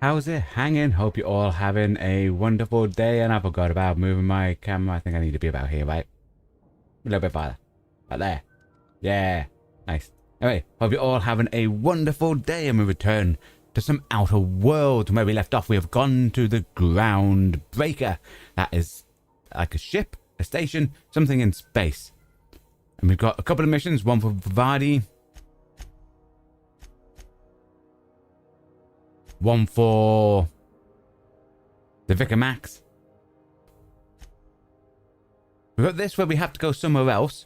How's it hanging? Hope you're all having a wonderful day. And I forgot about moving my camera. I think I need to be about here, right? A little bit farther. Right there. Yeah. Nice. Anyway, hope you're all having a wonderful day. And we return to some Outer World. Where we left off, we have gone to the Groundbreaker. That is like a ship, a station, something in space. And we've got a couple of missions. One for Vardy. One for the Vicar Max. We've got this where we have to go somewhere else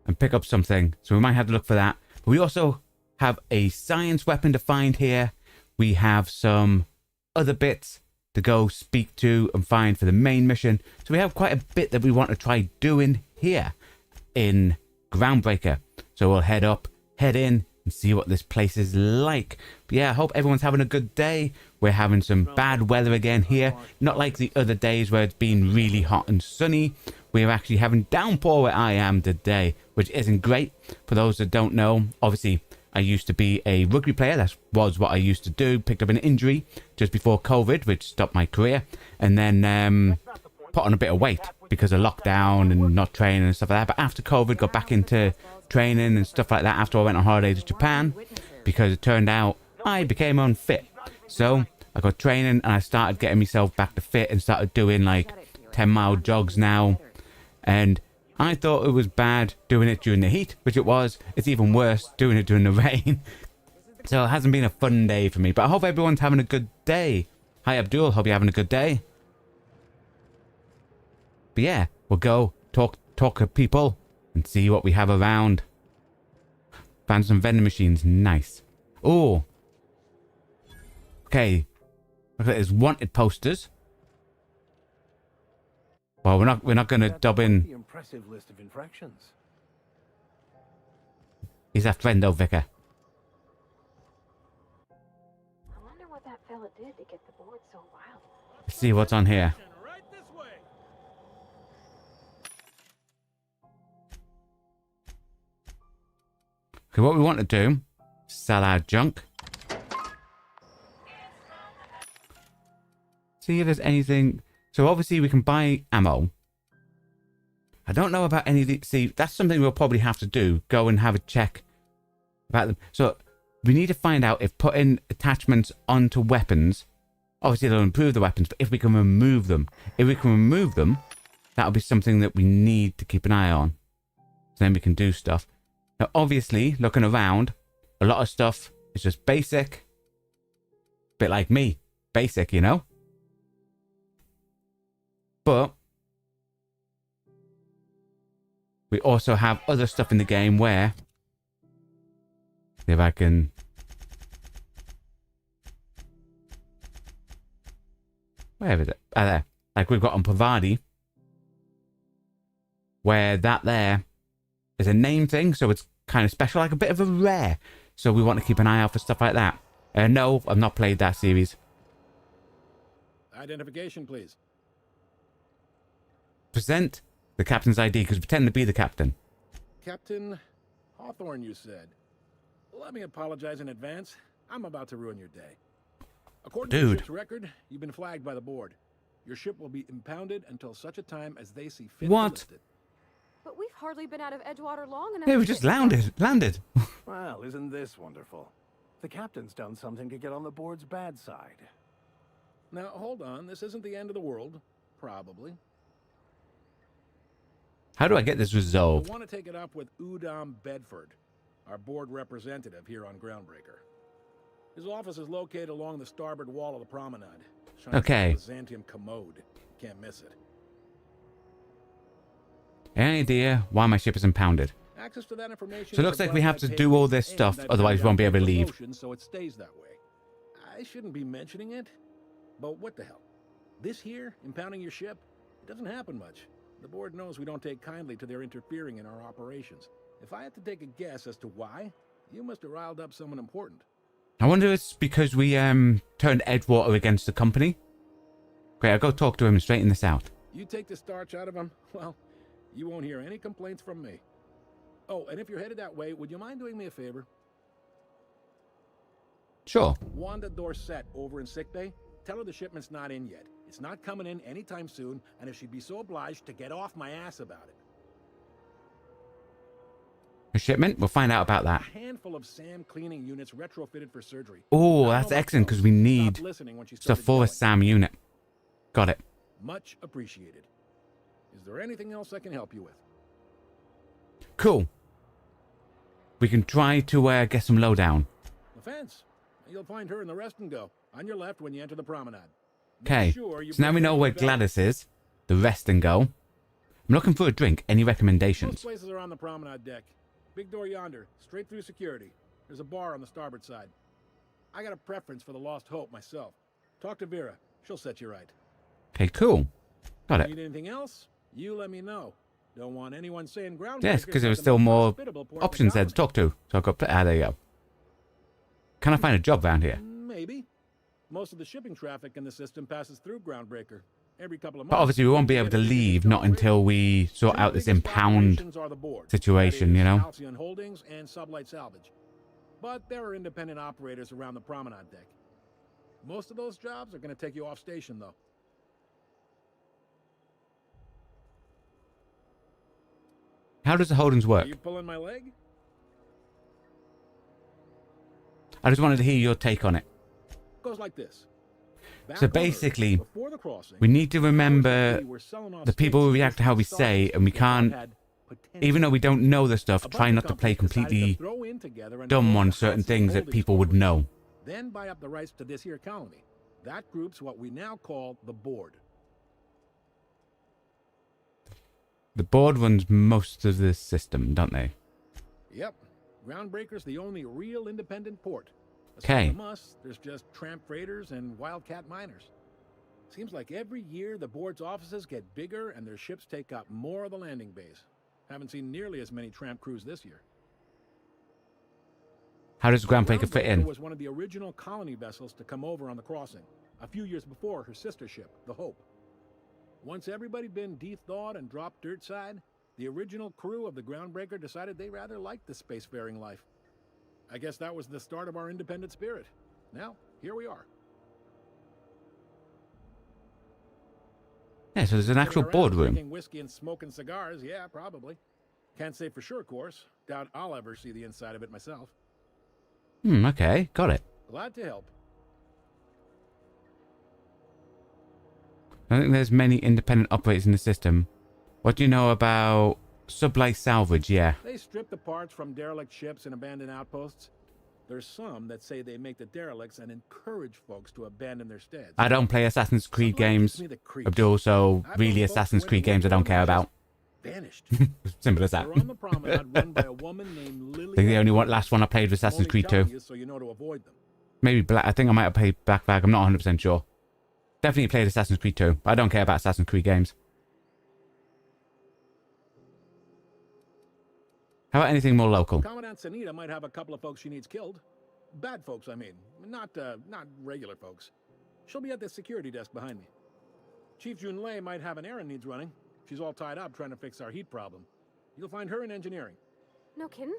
and pick up something. So we might have to look for that. But we also have a science weapon to find here. We have some other bits to go speak to and find for the main mission. So we have quite a bit that we want to try doing here in Groundbreaker. So we'll head in, and see what this place is like. But yeah, I hope everyone's having a good day. We're having some bad weather again here. Not like the other days where it's been really hot and sunny. We're actually having downpour where I am today, which isn't great. For those that don't know, obviously, I used to be a rugby player. That was what I used to do. Picked up an injury just before COVID, which stopped my career. And then put on a bit of weight because of lockdown and not training and stuff like that. But after COVID, got back into training and stuff like that after I went on holiday to Japan, because it turned out I became unfit. So I got training and I started getting myself back to fit and started doing like 10-mile jogs now. And I thought it was bad doing it during the heat, which it was. It's even worse doing it during the rain. So it hasn't been a fun day for me, but I hope everyone's having a good day. Hi Abdul, hope you're having a good day. But yeah, we'll go talk to people and see what we have around. Found some vending machines. Nice. Oh. Okay. Look at this. Wanted posters. Well, we're not going to dub in. The impressive list of infractions. He's a friendo, Vicar. I wonder what that fella did to get the board so wild. Let's see what's on here. Okay, what we want to do, sell our junk. See if there's anything. So obviously we can buy ammo. I don't know about any of the. See, that's something we'll probably have to do. Go and have a check about them. So we need to find out if putting attachments onto weapons, obviously they'll improve the weapons, but if we can remove them. If we can remove them, that'll be something that we need to keep an eye on. So then we can do stuff. Now, obviously, looking around, a lot of stuff is just basic. Bit like me. Basic, you know? But we also have other stuff in the game where, if I can, where is it? Ah, there. Like we've got on Pavadi, where that there is a name thing, so it's kind of special, like a bit of a rare. So we want to keep an eye out for stuff like that. No, I've not played that series. Identification, please. Present the captain's ID, because pretend to be the captain. Captain Hawthorne, you said. Let me apologize in advance. I'm about to ruin your day. According to the ship's record, you've been flagged by the board. Your ship will be impounded until such a time as they see fit to lift it. But we've hardly been out of Edgewater long enough. Yeah, we just landed. Well, isn't this wonderful? The captain's done something to get on the board's bad side. Now, hold on. This isn't the end of the world. Probably. How do I get this resolved? I want to take it up with Udom Bedford, our board representative here on Groundbreaker. His office is located along the starboard wall of the promenade. Okay. Byzantium commode. Can't miss it. Any idea why my ship is impounded? Access to that information. So it looks like we have to do all this stuff, otherwise we won't be able to leave. So it stays that way. I shouldn't be mentioning it, but what the hell? This here, impounding your ship, it doesn't happen much. The board knows we don't take kindly to their interfering in our operations. If I had to take a guess as to why, you must have riled up someone important. I wonder if it's because we turned Edgewater against the company. Great, I'll go talk to him and straighten this out. You take the starch out of him, well, you won't hear any complaints from me. Oh, and if you're headed that way, would you mind doing me a favor? Sure. Wanda Dorset over in sickbay, tell her the shipment's not in yet. It's not coming in anytime soon, and if she'd be so obliged to get off my ass about it. A shipment? We'll find out about A that. handful of SAM cleaning units retrofitted for surgery. Oh, I don't that's know about excellent because those. we Stopped need listening when she stuff started for a yelling. SAM unit. Got it. Much appreciated. Is there anything else I can help you with? Cool. We can try to get some lowdown. The fence. You'll find her in the rest and go. On your left when you enter the promenade. Make Okay. sure you So now we bring know your where belt. Gladys is. The rest and go. I'm looking for a drink. Any Most recommendations? places are on the promenade deck. Big door yonder, straight through security. There's a bar on the starboard side. I got a preference for the Lost Hope myself. Talk to Vera. She'll set you right. Okay, cool. Got it. Need anything else? You let me know. Don't want anyone saying Groundbreaker. Yes, because there was still more options there to talk to. So I've got... there you go. Can I find a job around here? Maybe. Most of the shipping traffic in the system passes through Groundbreaker. Every couple of months. But obviously we won't be able to leave, not until we sort out this impound situation, you know? Halcyon Holdings and Sublight Salvage. But there are independent operators around the promenade deck. Most of those jobs are going to take you off station, though. How does the Holdings work? Are you pulling my leg? I just wanted to hear your take on it. Goes like this. Back So on Earth, basically, before the crossing, we need to remember we were selling off the people who space react to how we to say, stars and we that can't, had potential. even though we don't know the stuff, A bunch try of not to play companies decided to completely throw in together and dumb build on the certain Halcyon things that Holdings people would Corporation. know. Then buy up the rights to this here colony. That group's what we now call the board. The board runs most of the system, don't they? Yep. Groundbreaker's the only real independent port. Aside 'Kay. from us, there's just tramp freighters and wildcat miners. Seems like every year the board's offices get bigger and their ships take up more of the landing bays. Haven't seen nearly as many tramp crews this year. How does Groundbreaker fit Groundbreaker in? was one of the original colony vessels to come over on the crossing, a few years before her sister ship, the Hope. Once everybody'd been de-thawed and dropped dirt side, the original crew of the Groundbreaker decided they rather liked the spacefaring life. I guess that was the start of our independent spirit. Now, here we are. Yeah, so there's an actual Sitting around boardroom. Drinking whiskey and smoking cigars, yeah, probably. Can't say for sure, of course. Doubt I'll ever see the inside of it myself. Okay, got it. Glad to help. I don't think there's many independent operators in the system. What do you know about Sublight Salvage? Yeah. They strip the parts from derelict ships and abandoned outposts. There's some that say they make the derelicts and encourage folks to abandon their steads. I don't play Assassin's Creed Sublight games, gives me the creeps. Abdul, so I've really known folks Assassin's who Creed went to games I war don't care and about. just Vanished. Simple as that. They're on the promenade run by a woman named Lily. I think the only last one I played was Assassin's Creed 2. So you know to avoid them. Maybe Black. I think I might have played Black Flag. I'm not 100% sure. Definitely played Assassin's Creed 2. But I don't care about Assassin's Creed games. How about anything more local? Commandant Sanita might have a couple of folks she needs killed. Bad folks, I mean. Not regular folks. She'll be at the security desk behind me. Chief Junlei might have an errand needs running. She's all tied up trying to fix our heat problem. You'll find her in engineering. No kidding?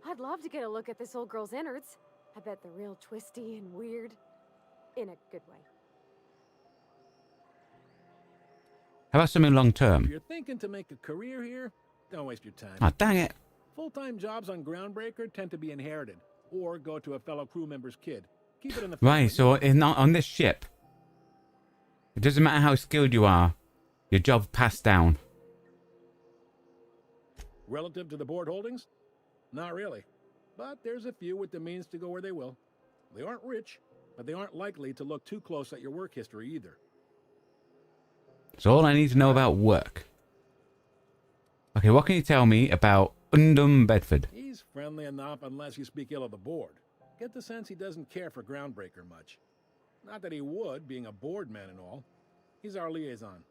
I'd love to get a look at this old girl's innards. I bet they're real twisty and weird. In a good way. How about something long If term? you're thinking to make a career here, don't waste your time. Oh, dang it. Full-time jobs on Groundbreaker tend to be inherited, or go to a fellow crew member's kid. Keep it in the family. Right, so on this ship, it doesn't matter how skilled you are, your job passed down. Relative to the board holdings? Not really. But there's a few with the means to go where they will. They aren't rich, but they aren't likely to look too close at your work history either. So all I need to know about work. Okay, what can you tell me about Undum Bedford? He's friendly enough unless you speak ill of the board. Get the sense he doesn't care for Groundbreaker much. Not that he would, being a board man and all. He's our liaison.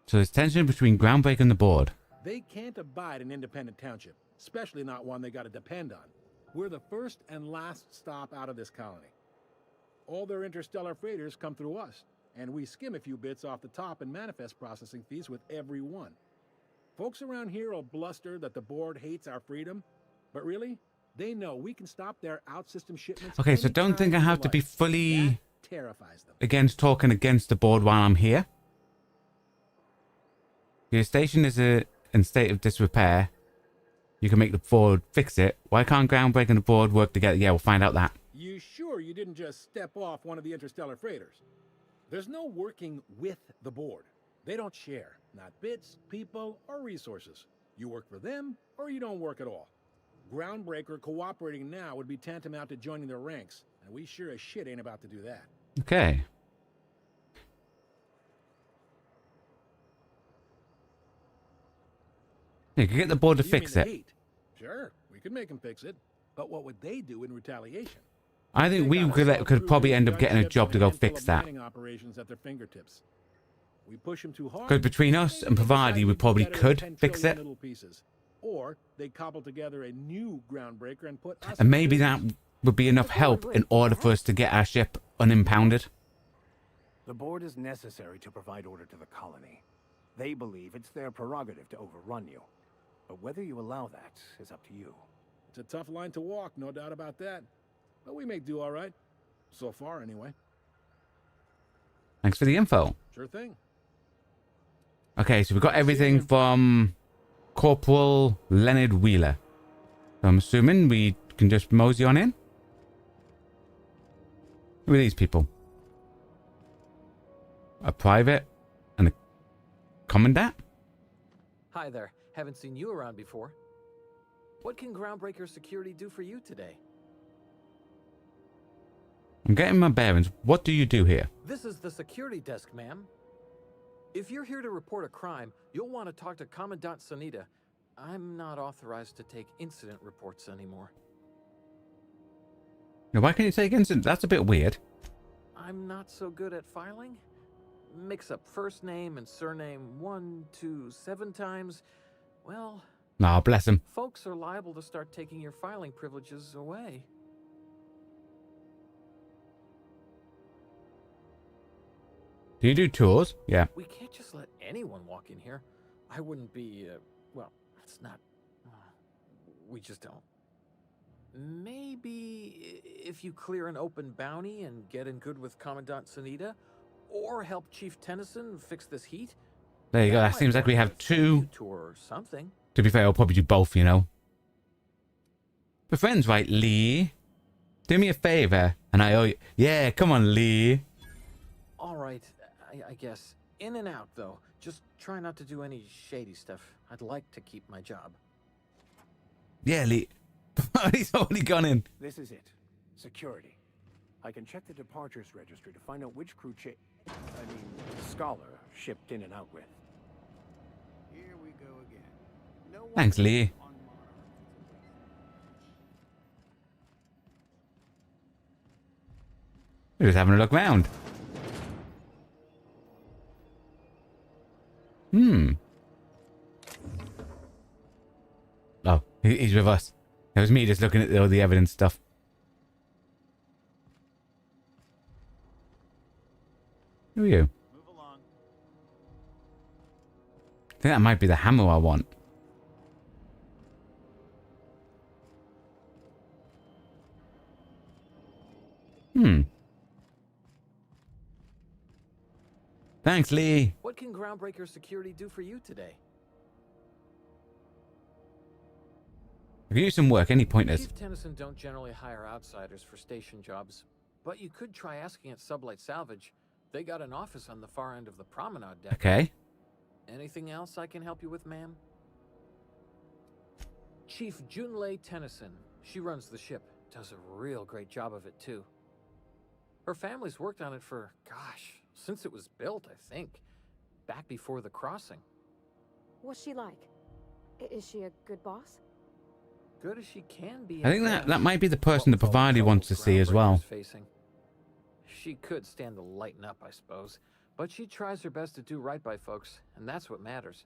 So there's tension between Groundbreaker and the board. They can't abide an independent township, especially not one they gotta depend on. We're the first and last stop out of this colony. All their interstellar freighters come through us, and we skim a few bits off the top in manifest processing fees with every one. Folks around here will bluster that the board hates our freedom, but really, they know we can stop their out-system shipments. Okay, so don't think I have to be fully That terrifies them. against talking against the board while I'm here. Your station is in state of disrepair. You can make the board fix it. Why can't Groundbreaker and the board work together? Yeah, we'll find out that. You sure you didn't just step off one of the interstellar freighters? There's no working with the board. They don't share, not bits, people, or resources. You work for them, or you don't work at all. Groundbreaker cooperating now would be tantamount to joining their ranks, and we sure as shit ain't about to do that. Okay. You can get the board to You fix mean it. the heat? Sure, we could make them fix it, but what would they do in retaliation? I think we could probably end up getting a job to go fix that. Operations at their fingertips. We push them too hard. Because between us and Pavadi, we probably could fix it. Little pieces. Or they cobble together a new Groundbreaker and put us. And maybe that would be enough help in order for us to get our ship unimpounded. The board is necessary to provide order to the colony. They believe it's their prerogative to overrun you. But whether you allow that is up to you. It's a tough line to walk, no doubt about that. But we make do all right. So far, anyway. Thanks for the info. Sure thing. Okay, so we've got everything from Corporal Leonard Wheeler. So I'm assuming we can just mosey on in. Who are these people? A private and a commandant? Hi there. Haven't seen you around before. What can Groundbreaker Security do for you today? I'm getting my bearings. What do you do here? This is the security desk, ma'am. If you're here to report a crime, you'll want to talk to Commandant Sanita. I'm not authorized to take incident reports anymore. Now, why can't you take incident? That's a bit weird. I'm not so good at filing. Mix up first name and surname 1, 2, 7 times. Well, Nah, bless him. folks are liable to start taking your filing privileges away. Do you do tours? Yeah. We can't just let anyone walk in here. I wouldn't be, well, it's not, we just don't. Maybe if you clear an open bounty and get in good with Commandant Sanita, or help Chief Tennyson fix this heat. There you go. That seems like we have two. Tour or something. To be fair, I'll probably do both, you know. We're friends, right, Lee? Do me a favor, and I owe you. Yeah, come on, Lee. All right, I guess. In and out, though. Just try not to do any shady stuff. I'd like to keep my job. Yeah, Lee. He's already gone in. This is it. Security. I can check the departures registry to find out which crew Scholar shipped in and out with. Here we go again. No Thanks, Lee. We're just having a look round. Oh, he's with us. It was me just looking at all the evidence stuff. Who are you? Move along. I think that might be the hammer I want. Thanks, Lee. What can Groundbreaker Security do for you today? I could use some work. Any pointers? Chief Tennyson don't generally hire outsiders for station jobs, but you could try asking at Sublight Salvage. They got an office on the far end of the promenade deck. Okay. Anything else I can help you with, ma'am? Chief Junlei Tennyson. She runs the ship. Does a real great job of it, too. Her family's worked on it for, gosh, since it was built, I think. Back before the crossing. What's she like? Is she a good boss? Good as she can be. I think that might be the person the provider wants to see as well. Facing. She could stand to lighten up, I suppose. But she tries her best to do right by folks, and that's what matters.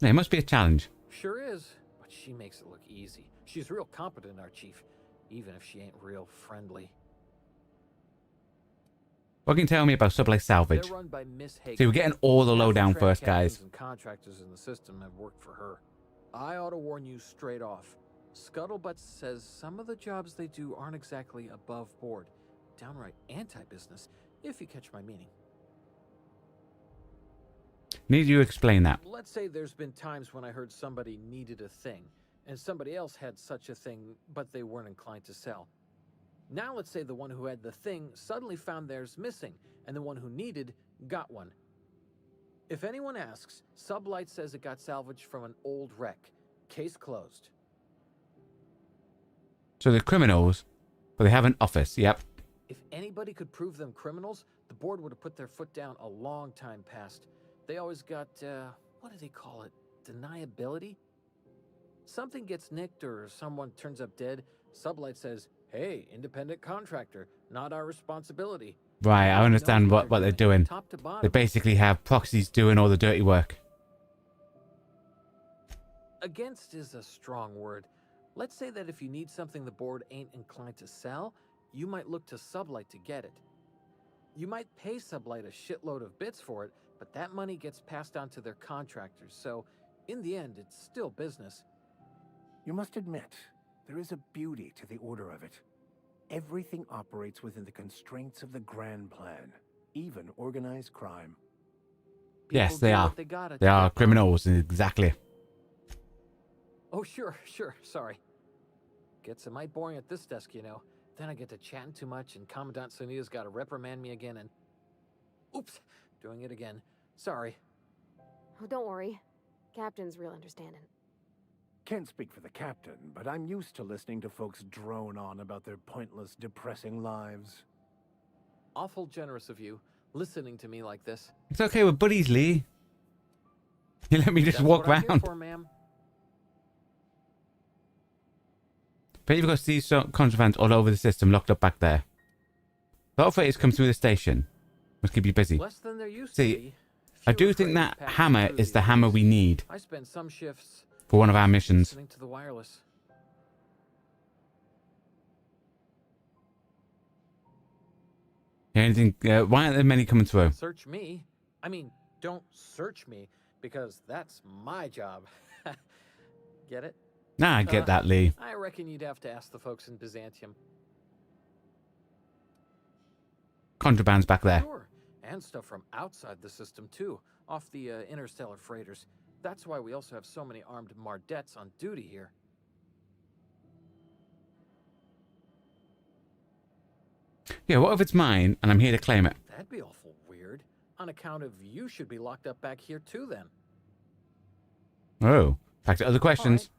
Yeah, it must be a challenge. Sure is, but she makes it look easy. She's real competent, our chief, even if she ain't real friendly. What can you tell me about Sublight Salvage? They're run by Miss Hagen. See, we're getting all the Half lowdown train first, captains guys. And contractors in the system have worked for her. I ought to warn you straight off. Scuttlebutt says some of the jobs they do aren't exactly above board. Downright anti-business, if you catch my meaning. Need you to explain that. Let's say there's been times when I heard somebody needed a thing, and somebody else had such a thing, but they weren't inclined to sell. Now let's say the one who had the thing suddenly found theirs missing, and the one who needed got one. If anyone asks, Sublight says it got salvaged from an old wreck. Case closed. So they're criminals, but they have an office. Yep. If anybody could prove them criminals, the board would have put their foot down a long time past. They always got, what do they call it? Deniability? Something gets nicked or someone turns up dead, Sublight says, hey, independent contractor, not our responsibility. Right, I understand what they're doing. Top to They bottom. basically have proxies doing all the dirty work. Against is a strong word. Let's say that if you need something the board ain't inclined to sell, you might look to Sublight to get it. You might pay Sublight a shitload of bits for it, but that money gets passed on to their contractors, so in the end, it's still business. You must admit, there is a beauty to the order of it. Everything operates within the constraints of the grand plan, even organized crime. Yes, People they do are. what they gotta They to are get by. criminals, exactly. Oh, sure, sorry. Gets a mite boring at this desk, you know. Then I get to chatting too much, and Commandant Sonia's got to reprimand me again, and... Oops, doing it again. Sorry. Oh, don't worry. Captain's real understanding. Can't speak for the captain, but I'm used to listening to folks drone on about their pointless, depressing lives. Awful generous of you, listening to me like this. It's okay, we're buddies, Lee. You let me just That's walk what I'm here around. for, ma'am. But you've got to see some contrabands all over the system locked up back there. A lot of freighters come through the station. Must keep you busy. Less than there used See, to be. I do Fewer think that freighters hammer passing through is the these hammer days. we need I spend some shifts for one of our missions. listening to the wireless. Anything? Why aren't there many coming through? Search me. I mean, don't search me, because that's my job. Get it? Nah, I get that, Lee. I reckon you'd have to ask the folks in Byzantium. Contraband's back there. Sure, and stuff from outside the system too, off the interstellar freighters. That's why we also have so many armed Mardettes on duty here. Yeah, what if it's mine and I'm here to claim it? That'd be awful weird. On account of you should be locked up back here too then. Oh, back to other questions.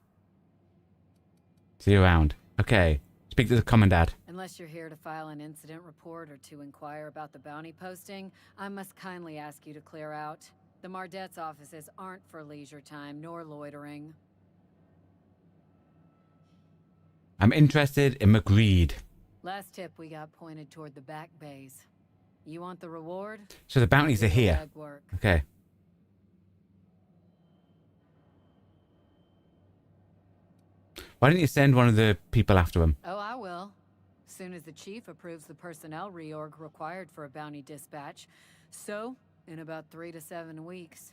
See you around. Okay, speak to the commandant. Unless you're here to file an incident report or to inquire about the bounty posting, I must kindly ask you to clear out. The Mardet's offices aren't for leisure time nor loitering. I'm interested in McGreed. Last tip we got pointed toward the back bays. You want the reward? So the bounties are Do the here. legwork. Okay. Why didn't you send one of the people after him? Oh, I will. Soon as the chief approves the personnel reorg required for a bounty dispatch. So, in about 3 to 7 weeks.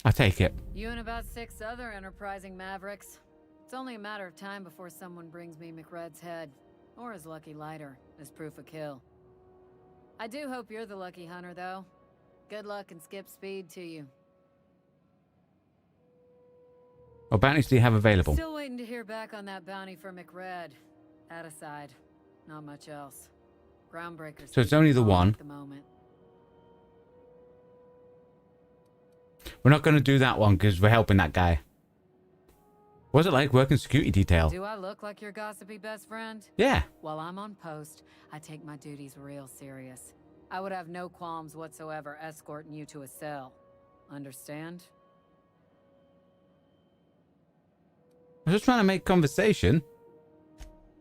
I'll take it. You and about 6 other enterprising mavericks. It's only a matter of time before someone brings me McRed's head, or his lucky lighter, as proof of kill. I do hope you're the lucky hunter, though. Good luck and skip speed to you. What bounties do you have available? Still waiting to hear back on that bounty for McRed. That aside, not much else. Groundbreaker. So it's only the one. At the moment. We're not going to do that one because we're helping that guy. What's it like working security detail? Do I look like your gossipy best friend? Yeah. While I'm on post, I take my duties real serious. I would have no qualms whatsoever escorting you to a cell. Understand? I was just trying to make conversation.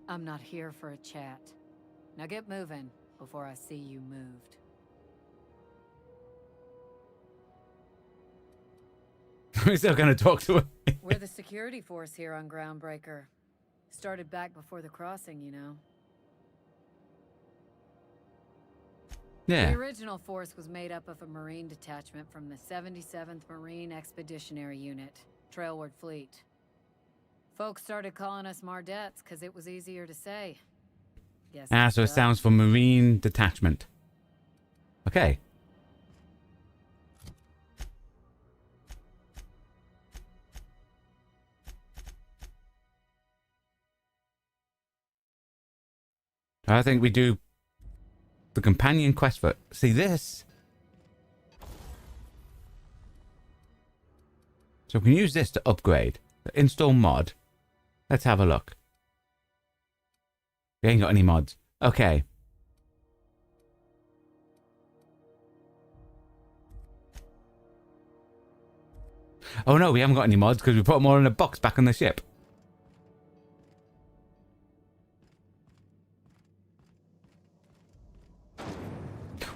I'm not here for a chat. Now get moving before I see you moved. We're still going to talk to him. We're the security force here on Groundbreaker. Started back before the crossing, you know. Yeah. The original force was made up of a Marine detachment from the 77th Marine Expeditionary Unit, Trailward Fleet. Folks started calling us Mardettes because it was easier to say. Guess Ah, so it stuck. sounds for Marine Detachment. Okay. I think we do the companion quest for... See this? So we can use this to upgrade. Install mod. Let's have a look. We ain't got any mods. Okay. Oh no, we haven't got any mods because we put them all in a box back on the ship.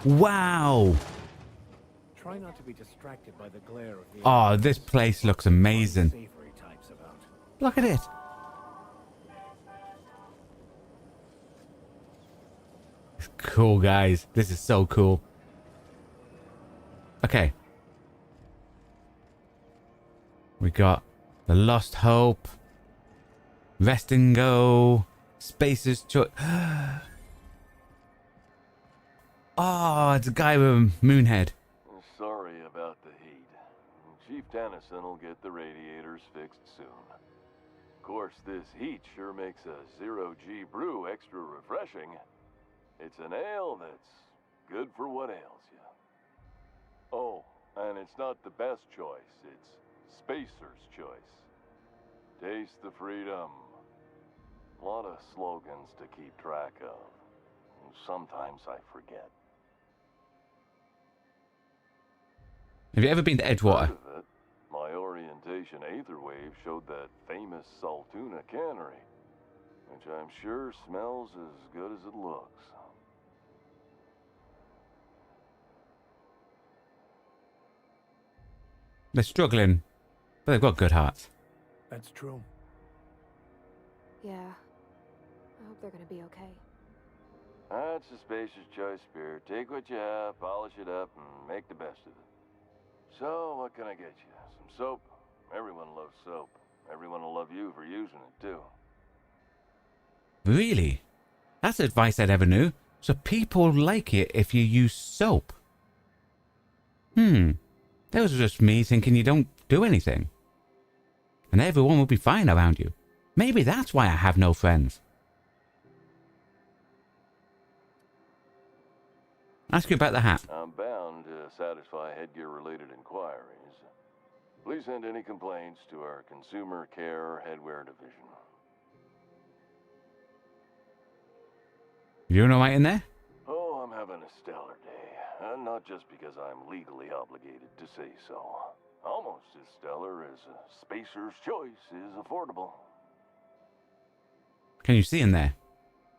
Wow! Try not to be distracted by the glare of the Oh, this place looks amazing. savory types about. Look at it. It's cool, guys. This is so cool. Okay. We got the Lost Hope, Rest and Go, Spacer's Choice. Oh, it's a guy with a moon head. Sorry about the heat. Chief Tennyson will get the radiators fixed soon. Of course, this heat sure makes a zero-G brew extra refreshing. It's an ale that's good for what ails you. Oh, and it's not the best choice. It's Spacer's Choice. Taste the freedom. A lot of slogans to keep track of. Sometimes I forget. Have you ever been to Edgewater? Heard of it. My orientation Aether Wave showed that famous Saltuna cannery, which I'm sure smells as good as it looks. They're struggling, but they've got good hearts. That's true. Yeah. I hope they're gonna be okay. That's a Spacer's Choice beer. Take what you have, polish it up, and make the best of it. So, what can I get you? Some soap? Everyone loves soap. Everyone will love you for using it, too. Really? That's advice I never knew. So people like it if you use soap. That was just me thinking you don't do anything. And everyone will be fine around you. Maybe that's why I have no friends. Ask you about the hat. I'm bound to satisfy headgear-related inquiries. Please send any complaints to our Consumer Care Headwear Division. You doing alright in there? Oh, I'm having a stellar day. And not just because I'm legally obligated to say so. Almost as stellar as a Spacer's Choice is affordable. Can you see in there?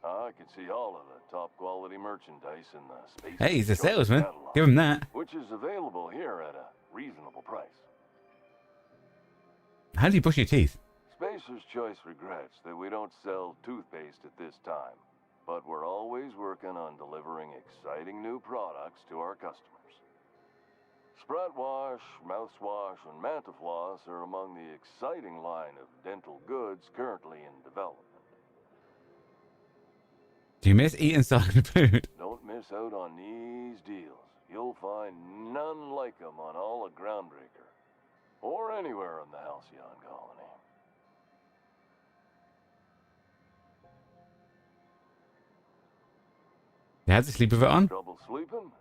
I can see all of the top quality merchandise in the Spacer's Hey, he's a Choice salesman. catalog, Give him that. which is available here at a reasonable price. How do you brush your teeth? Spacer's Choice regrets that we don't sell toothpaste at this time, but we're always working on delivering exciting new products to our customers. Sprout Wash, Mouthwash, and Mantafloss are among the exciting line of dental goods currently in development. Do you miss eating solid food? Don't miss out on these deals. You'll find none like them on all of Groundbreaker, or anywhere in the Halcyon colony. You had to sleep with it on? Trouble sleeping?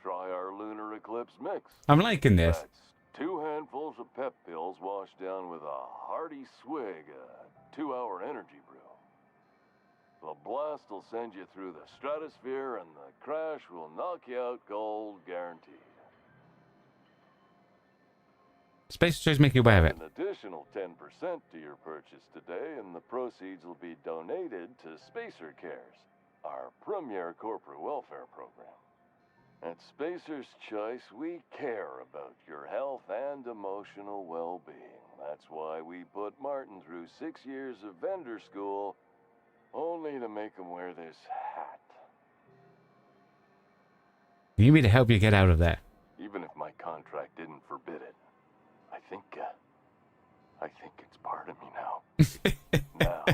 Try our Lunar Eclipse mix. I'm liking this. That's 2 handfuls of pep pills washed down with a hearty swig of 2-hour energy brew. The blast will send you through the stratosphere, and the crash will knock you out cold, guaranteed. Space Choice make you aware of it. An additional 10% to your purchase today, and the proceeds will be donated to Spacer Cares, our premier corporate welfare program. At Spacer's Choice, we care about your health and emotional well-being. That's why we put Martin through 6 years of vendor school, only to make him wear this hat. You need me to help you get out of there. Even if my contract didn't forbid it. I think it's part of me now. Now,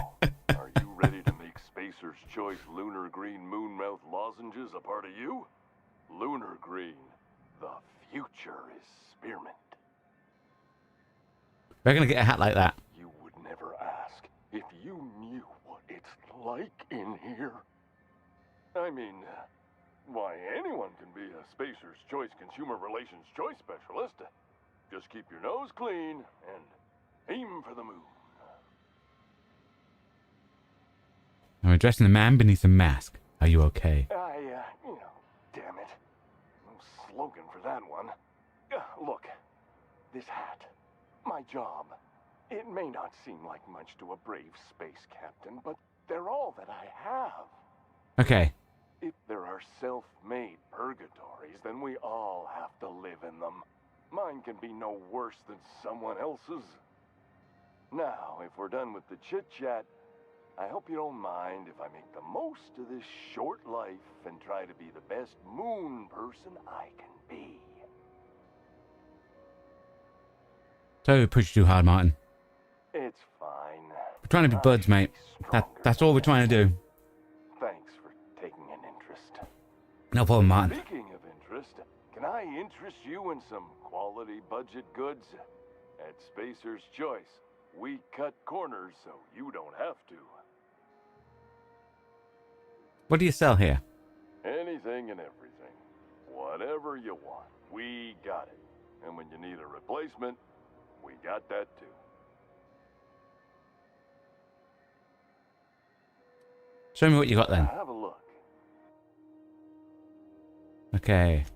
are you ready to make Spacer's Choice Lunar Green Moonmouth lozenges a part of you? Lunar Green, the future is spearmint. We're gonna get a hat like that. You would never ask if you knew what it's like in here. I mean, why, anyone can be a Spacer's Choice Consumer Relations Choice Specialist. Just keep your nose clean and aim for the moon. I'm addressing the man beneath the mask. Are you okay? Damn it. No slogan for that one. Look, this hat, my job, it may not seem like much to a brave space captain, but they're all that I have. Okay. If there are self-made purgatories, then we all have to live in them. Mine can be no worse than someone else's. Now, if we're done with the chit-chat, I hope you don't mind if I make the most of this short life and try to be the best moon person I can be. So we pushed you too hard, Martin. It's fine. We're trying to be buds, mate. That's all we're trying to do. Thanks for taking an interest. No problem, Martin. Speaking of interest, can I interest you in some quality budget goods? At Spacer's Choice, we cut corners so you don't have to. What do you sell here? Anything and everything. Whatever you want, we got it. And when you need a replacement, we got that too. Show me what you got then. Have a look. Okay.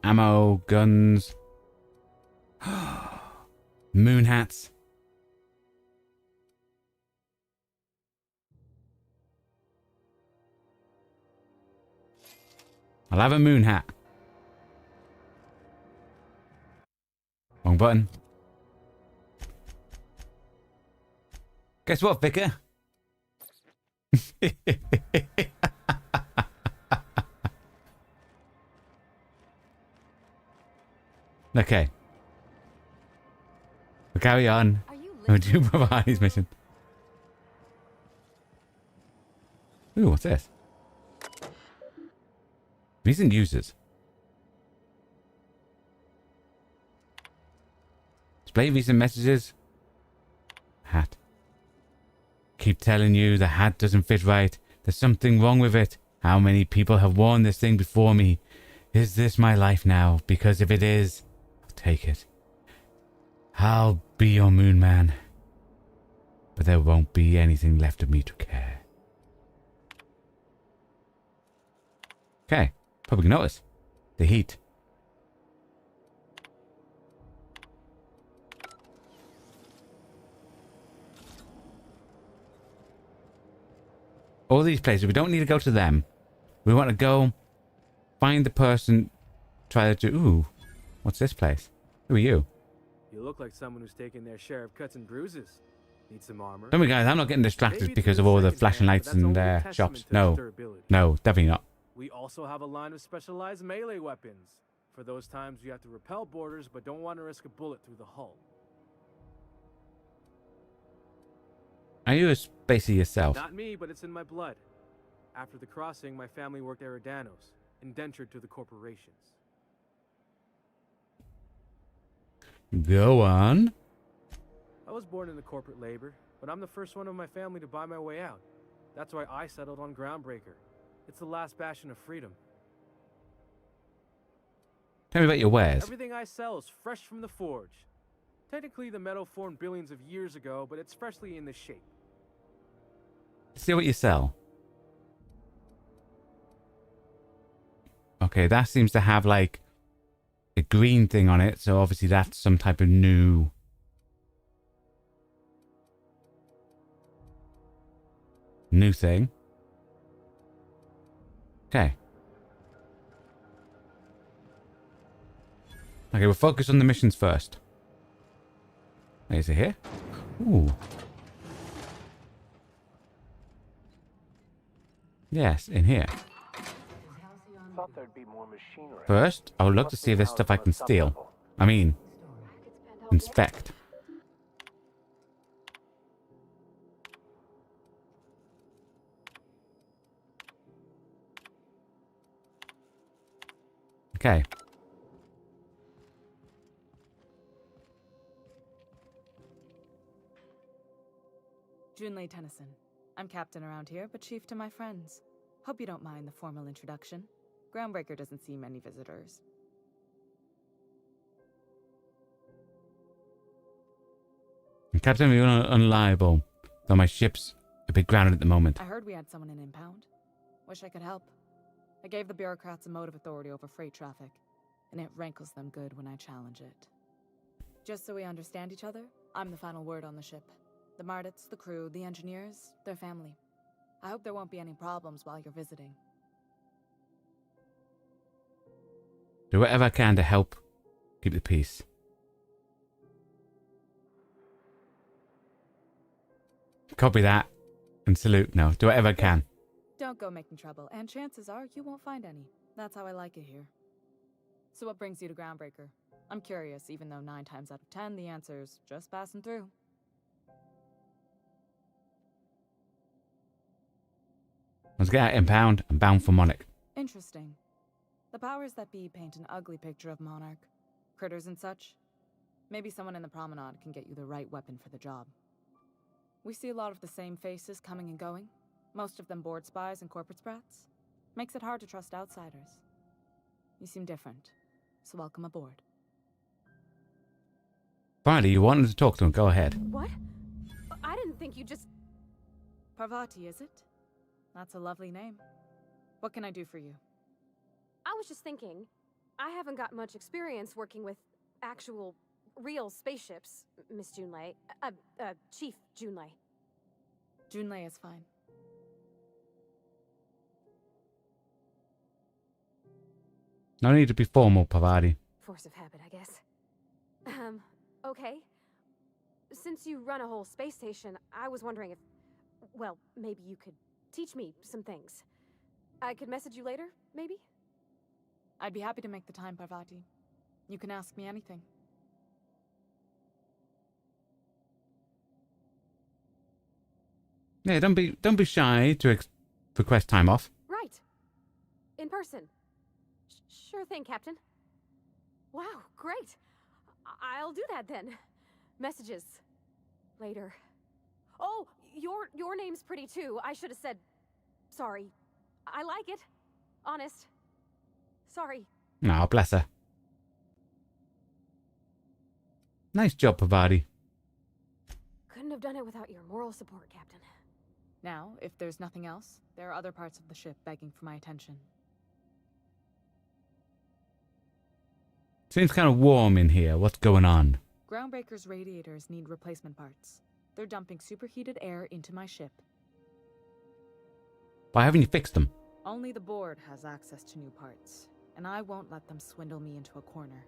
Ammo, guns. Moon hats. I'll have a moon hat. Wrong button. Guess what, Vicar? Okay. We'll carry on. We'll do Bravani's mission. Ooh, what's this? Recent users. Display recent messages. Hat. Keep telling you the hat doesn't fit right. There's something wrong with it. How many people have worn this thing before me? Is this my life now? Because if it is, I'll take it. I'll be your moon man. But there won't be anything left of me to care. Okay. Probably notice. The heat. All these places, we don't need to go to them. We want to go find the person, try to do... Ooh, what's this place? Who are you? You look like someone who's taken their share of cuts and bruises. Need some armor? Don't worry, guys, I'm not getting distracted because of all the flashing lights and shops. No, no, definitely not. We also have a line of specialized melee weapons. For those times you have to repel boarders but don't want to risk a bullet through the hull. Are you a spacey yourself? Not me, but it's in my blood. After the crossing, my family worked Eridanos, indentured to the corporations. Go on. I was born into corporate labor, but I'm the first one of my family to buy my way out. That's why I settled on Groundbreaker. It's the last bastion of freedom. Tell me about your wares. Everything I sell is fresh from the forge. Technically, the metal formed billions of years ago, but it's freshly in this shape. Let's see what you sell. Okay, that seems to have like a green thing on it, so obviously that's some type of new... thing. Okay. Okay, we'll focus on the missions first. Wait, is it here? Ooh. Yes, in here. there'd be more machinery. First, I would love to see if there's stuff I can steal. I mean, inspect. Okay. Junlei Tennyson. I'm captain around here, but chief to my friends. Hope you don't mind the formal introduction. Groundbreaker doesn't see many visitors. I'm Captain, we're unreliable, though my ship's a bit grounded at the moment. I heard we had someone in impound. Wish I could help. I gave the bureaucrats a motive authority over freight traffic, and it rankles them good when I challenge it. Just so we understand each other, I'm the final word on the ship. The Mardits, the crew, the engineers, their family. I hope there won't be any problems while you're visiting. Do whatever I can to help keep the peace. Copy that. And salute. No, do whatever I can. Don't go making trouble, and chances are you won't find any. That's how I like it here. So what brings you to Groundbreaker? I'm curious, even though 9 times out of 10 the answer's just passing through. Let's get out impound. I'm bound for Monarch. Interesting. The powers that be paint an ugly picture of Monarch. Critters and such. Maybe someone in the promenade can get you the right weapon for the job. We see a lot of the same faces coming and going. Most of them board spies and corporate sprats. Makes it hard to trust outsiders. You seem different, so welcome aboard. Finally, you wanted to talk to him. Go ahead. What? I didn't think you just... Parvati, is it? That's a lovely name. What can I do for you? I was just thinking, I haven't got much experience working with actual, real spaceships, Miss Junlei. Chief Junlei. Junlei is fine. No need to be formal, Parvati. Force of habit, I guess. Okay. Since you run a whole space station, I was wondering if... Well, maybe you could teach me some things. I could message you later, maybe? I'd be happy to make the time, Parvati. You can ask me anything. Yeah, don't be shy to request time off. Right. In person. Sure thing, Captain. Wow, great. I'll do that then. Messages. Later. Oh, your name's pretty too. I should have said... Sorry. I like it. Honest. Sorry. No, bless her. Nice job, Parvati. Couldn't have done it without your moral support, Captain. Now, if there's nothing else, there are other parts of the ship begging for my attention. Seems kind of warm in here. What's going on? Groundbreaker's radiators need replacement parts. They're dumping superheated air into my ship. Why haven't you fixed them? Only the board has access to new parts, and I won't let them swindle me into a corner.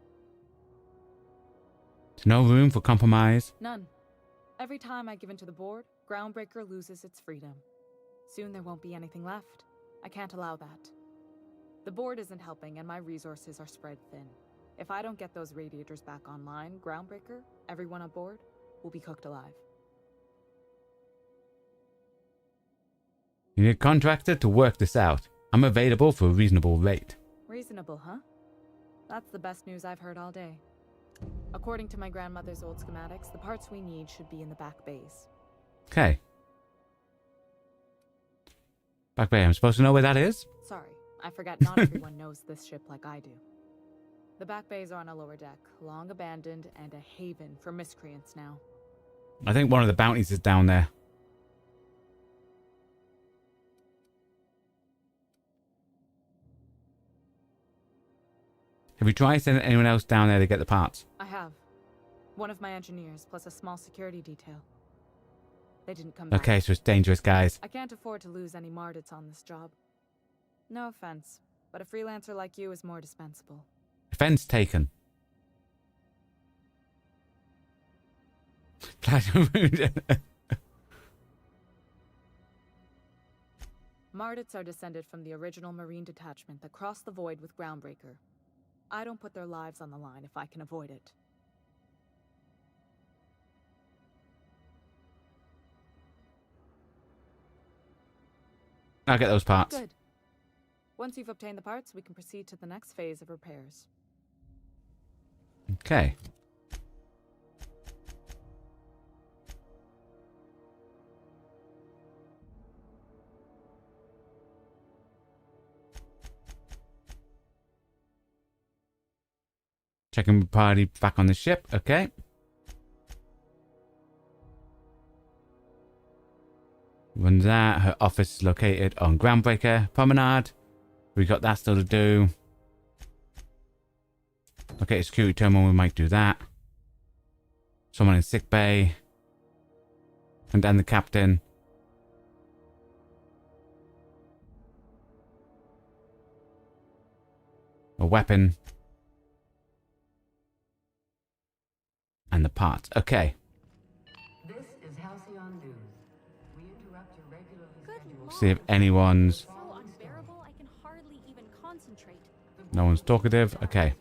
There's no room for compromise? None. Every time I give in to the board, Groundbreaker loses its freedom. Soon there won't be anything left. I can't allow that. The board isn't helping, and my resources are spread thin. If I don't get those radiators back online, Groundbreaker, everyone aboard, will be cooked alive. You need a contractor to work this out. I'm available for a reasonable rate. Reasonable, huh? That's the best news I've heard all day. According to my grandmother's old schematics, the parts we need should be in the back bays. Okay. Back bay, I'm supposed to know where that is? Sorry, I forgot not everyone knows this ship like I do. The back bays are on a lower deck, long abandoned and a haven for miscreants now. I think one of the bounties is down there. Have you tried sending anyone else down there to get the parts? I have. One of my engineers, plus a small security detail. They didn't come back. Okay, so it's dangerous, guys. I can't afford to lose any Mardits on this job. No offense, but a freelancer like you is more dispensable. Offense taken. Mardits are descended from the original Marine detachment that crossed the void with Groundbreaker. I don't put their lives on the line if I can avoid it. I'll get those parts. Good. Once you've obtained the parts, we can proceed to the next phase of repairs. Okay. Checking party back on the ship. Okay. Run that. Her office is located on Groundbreaker Promenade. We got that still to do. Okay, security terminal. We might do that. Someone in sick bay. And then the captain. A weapon. And the parts. Okay. This is Halcyon News. We interrupt your regularly scheduled... See if anyone's... So unbearable, I can hardly even concentrate. No one's talkative. Okay.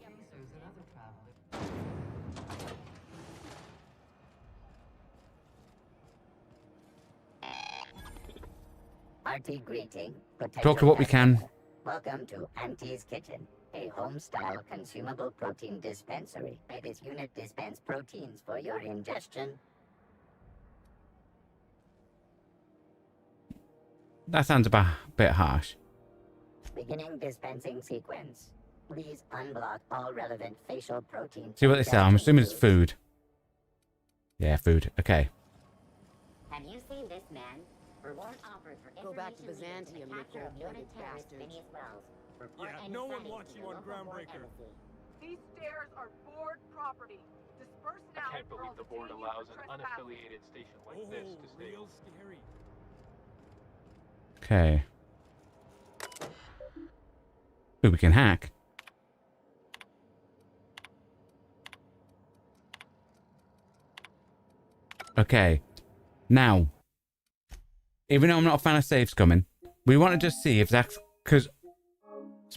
Hearty greeting. Talk to what we can. Welcome to Auntie's Kitchen, a home-style consumable protein dispensary. May this unit dispense proteins for your ingestion. That sounds a bit harsh. Beginning dispensing sequence. Please unblock all relevant facial protein. See what they say. I'm assuming it's food. Yeah, food. Okay. Have you seen this man? Reward offered for Go back to information Byzantium, leading to the capture you of cold-blooded unit terrorist bastards. Phineas Wells. Report Yeah, any no one sightings wants to you the on local board Groundbreaker. embassy. These stairs are board property. Disperse now. I can't believe the board allows an unaffiliated station like this to stay. Real scary. Okay. Ooh, we can hack. Okay. Now, even though I'm not a fan of save scumming, we want to just see if that's... Because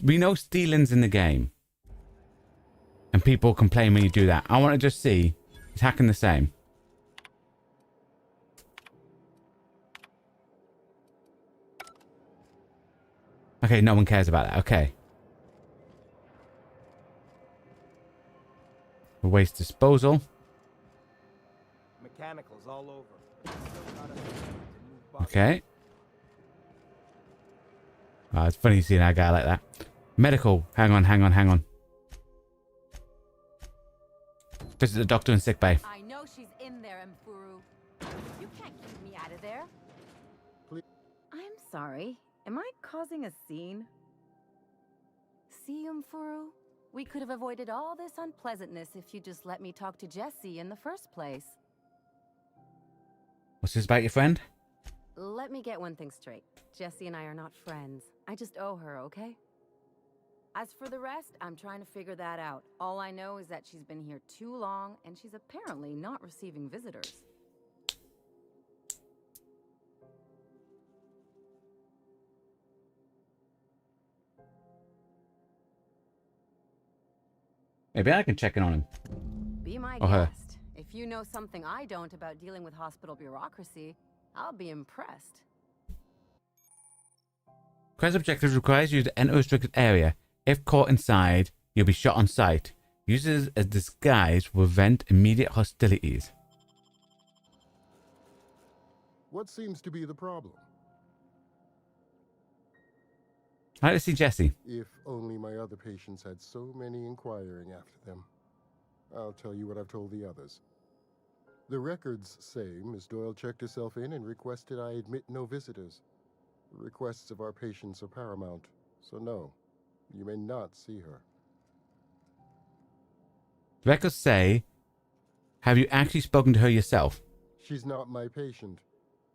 we know stealing's in the game. And people complain when you do that. I want to just see, is hacking the same? Okay, no one cares about that. Okay. Waste disposal. Mechanicals all over. Okay. Oh, it's funny seeing a guy like that. Medical. Hang on. Visit the doctor in sick bay. I know she's in there, Mfuru. You can't keep me out of there. I'm sorry. Am I causing a scene? See, Mfuru? We could have avoided all this unpleasantness if you just let me talk to Jessie in the first place. What's this about your friend? Let me get one thing straight. Jessie and I are not friends. I just owe her, okay? As for the rest, I'm trying to figure that out. All I know is that she's been here too long, and she's apparently not receiving visitors. Maybe I can check in on him. Be my Or her. guest. If you know something I don't about dealing with hospital bureaucracy, I'll be impressed. Quest objective requires you to enter a restricted area. If caught inside, you'll be shot on sight. Use it as a disguise to prevent immediate hostilities. What seems to be the problem? I'd like to see Jessie. If only my other patients had so many inquiring after them. I'll tell you what I've told the others. The records say Miss Doyle checked herself in and requested I admit no visitors. Requests of our patients are paramount, so no, you may not see her. The records say, have you actually spoken to her yourself? She's not my patient.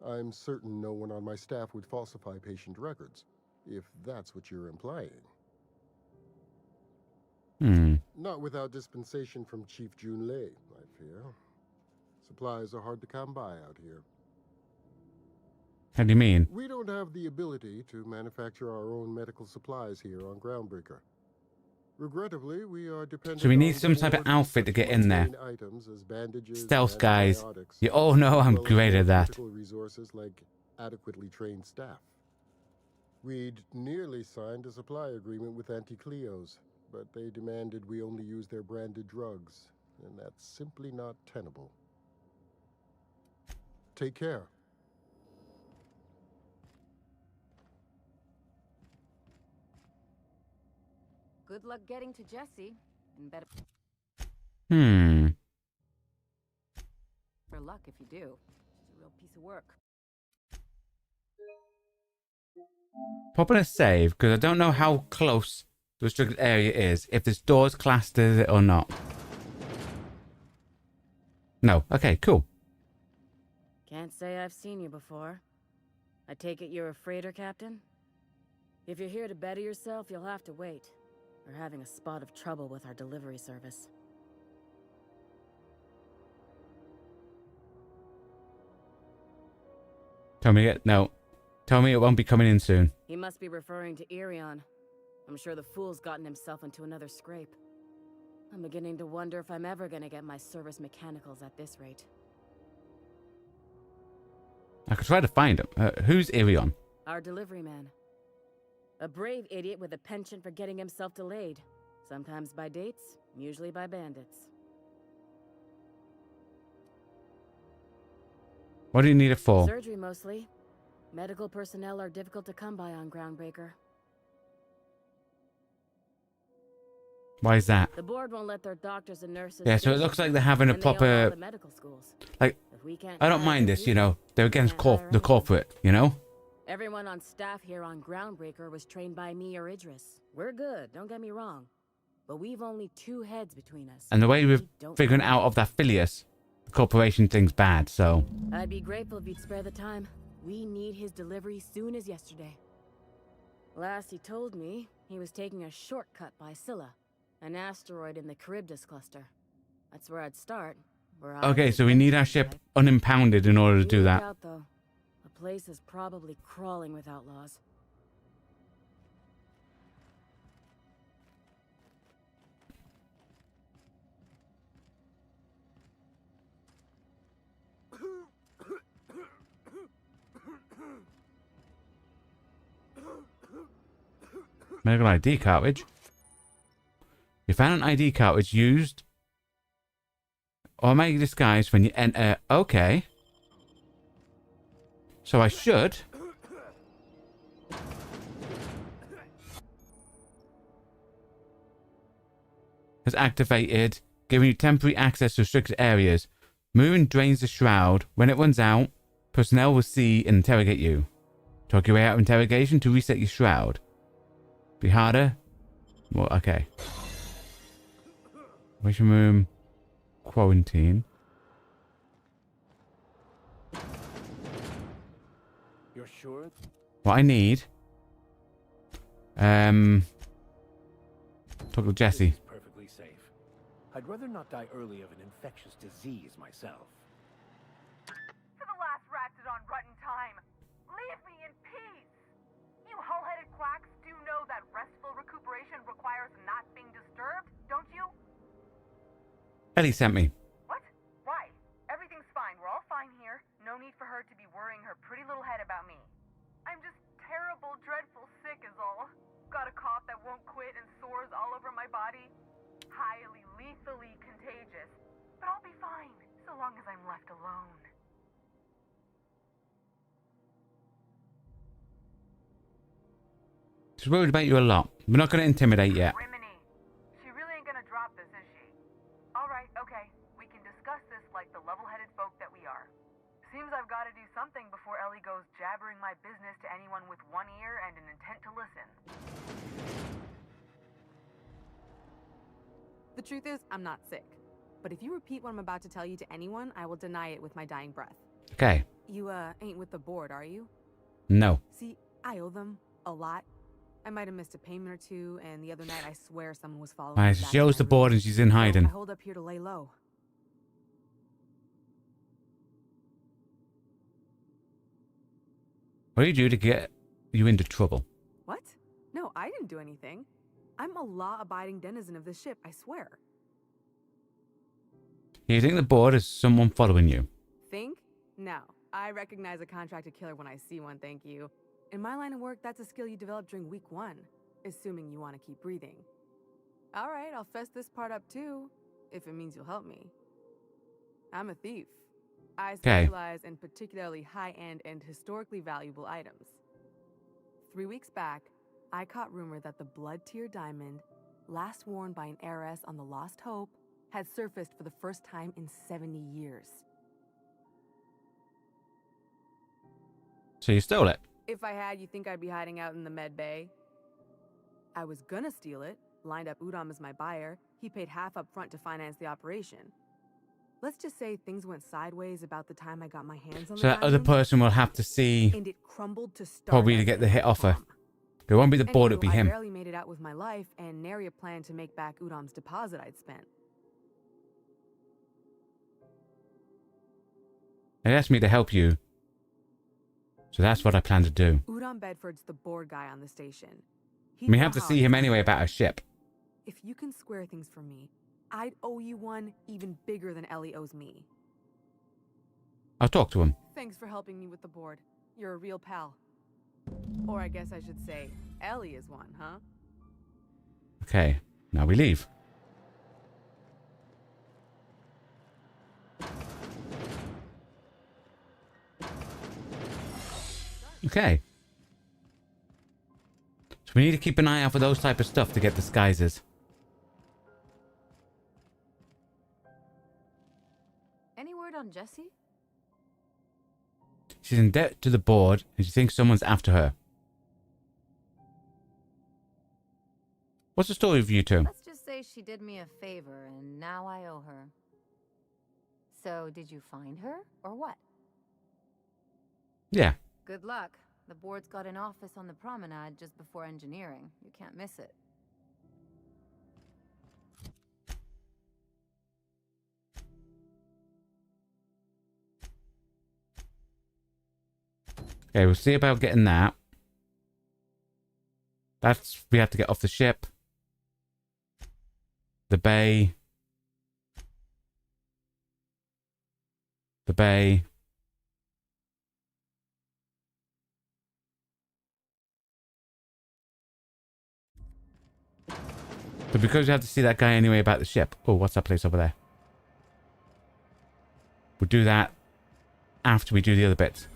I'm certain no one on my staff would falsify patient records, if that's what you're implying. Not without dispensation from Chief Junlei, I fear. Supplies are hard to come by out here. How do you mean? We don't have the ability to manufacture our own medical supplies here on Groundbreaker. Regrettably, we are dependent So we need on some the type of board for outfit to such get in there. mundane items as bandages Stealth and guys. antibiotics, You all know as I'm well as great more at that. critical resources like adequately trained staff. We'd nearly signed a supply agreement with Anti-Cleos, but they demanded we only use their branded drugs, and that's simply not tenable. Take care. Good luck getting to Jesse. And better luck if you do. She's a real piece of work. Popping a save, because I don't know how close the restricted area is. If this door's classed as it or not. No. Okay, cool. Can't say I've seen you before. I take it you're a freighter captain? If you're here to better yourself, you'll have to wait. We're having a spot of trouble with our delivery service. Tell me it. No. Tell me it won't be coming in soon. He must be referring to Irion. I'm sure the fool's gotten himself into another scrape. I'm beginning to wonder if I'm ever gonna get my service mechanicals at this rate. I could try to find him. Who's Irion? Our delivery man. A brave idiot with a penchant for getting himself delayed. Sometimes by dates, usually by bandits. What do you need it for? Surgery mostly. Medical personnel are difficult to come by on Groundbreaker. Why is that? The board won't let their doctors and nurses. Yeah, so it looks like they're having a proper... Like, I don't mind this, you know. They're against the corporate, you know? Everyone on staff here on Groundbreaker was trained by me or Idris. We're good, don't get me wrong. But we've only 2 heads between us. And the way we're figuring out of that Phileas, the corporation thing's bad, so... I'd be grateful if you'd spare the time. We need his delivery soon as yesterday. Last he told me, he was taking a shortcut by Scylla, an asteroid in the Charybdis cluster. That's where I'd start. Okay, so we need our ship unimpounded in order to do that. Out, though. The place is probably crawling with outlaws. Medical ID cartridge. You found an ID cartridge used automatic disguise when you enter. Okay. So I should. Has activated, giving you temporary access to restricted areas. Moving drains the shroud. When it runs out, personnel will see and interrogate you. Talk your way out of interrogation to reset your shroud. Be harder. Well, okay. Waiting room. Quarantine. You're sure? What I need. Talk to Jesse. Perfectly safe. I'd rather not die early of an infectious disease myself. To the last ratted on rotten time. Leave me in peace. You hull-headed quacks do know that restful recuperation requires not being disturbed, don't you? Ellie sent me. What? Why? Everything's fine. We're all fine here. No need for her to be worrying her pretty little head about me. I'm just terrible, dreadful sick is all. Got a cough that won't quit and sores all over my body. Highly, lethally contagious. But I'll be fine, so long as I'm left alone. She's worried about you a lot. We're not going to intimidate yet. Rimini. She really ain't gonna drop this, is she? Alright, okay. We can discuss this like the level-headed folk that we are. Seems I've got to do something before Ellie goes jabbering my business to anyone with one ear and an intent to listen. The truth is, I'm not sick. But if you repeat what I'm about to tell you to anyone, I will deny it with my dying breath. Okay. You, ain't with the board, are you? No. See, I owe them a lot. I might have missed a payment or two, and the other night I swear someone was following me. Alright, so she owes the board and she's in hiding. I hold up here to lay low. What do you do to get you into trouble? What? No, I didn't do anything. I'm a law-abiding denizen of this ship, I swear. You think the board is someone following you? Think? No. I recognize a contracted killer when I see one, thank you. In my line of work, that's a skill you develop during week 1, assuming you want to keep breathing. All right, I'll fess this part up too, if it means you'll help me. I'm a thief. I specialize in particularly high-end and historically valuable items. 3 weeks back, I caught rumor that the blood-tier diamond, last worn by an heiress on the Lost Hope, had surfaced for the first time in 70 years. So you stole it? If I had, you think I'd be hiding out in the med bay? I was gonna steal it, lined up Udom as my buyer. He paid half up front to finance the operation. Let's just say things went sideways about the time I got my hands on So the that other person will have to see and it crumbled to probably to get the hit offer. It won't be the board, it'll be I him. barely made it out with my life, and nary a plan to make back Udom's deposit I'd spent. They asked me to help you. So that's what I plan to do. Udom Bedford's the board guy on the station. We have to see him anyway about a ship. If you can square things for me, I'd owe you one even bigger than Ellie owes me. I'll talk to him. Thanks for helping me with the board. You're a real pal. Or I guess I should say, Ellie is one, huh? Okay, now we leave. Okay. So we need to keep an eye out for those type of stuff to get disguises. Any word on Jessie? She's in debt to the board and she thinks someone's after her. What's the story of you two? Let's just say she did me a favor and now I owe her. So, did you find her, or what? Yeah. Good luck. The board's got an office on the promenade just before engineering. You can't miss it. Okay, we'll see about getting that. That's, we have to get off the ship. The bay. The bay. But because we have to see that guy anyway about the ship. Oh, what's that place over there? We'll do that after we do the other bits.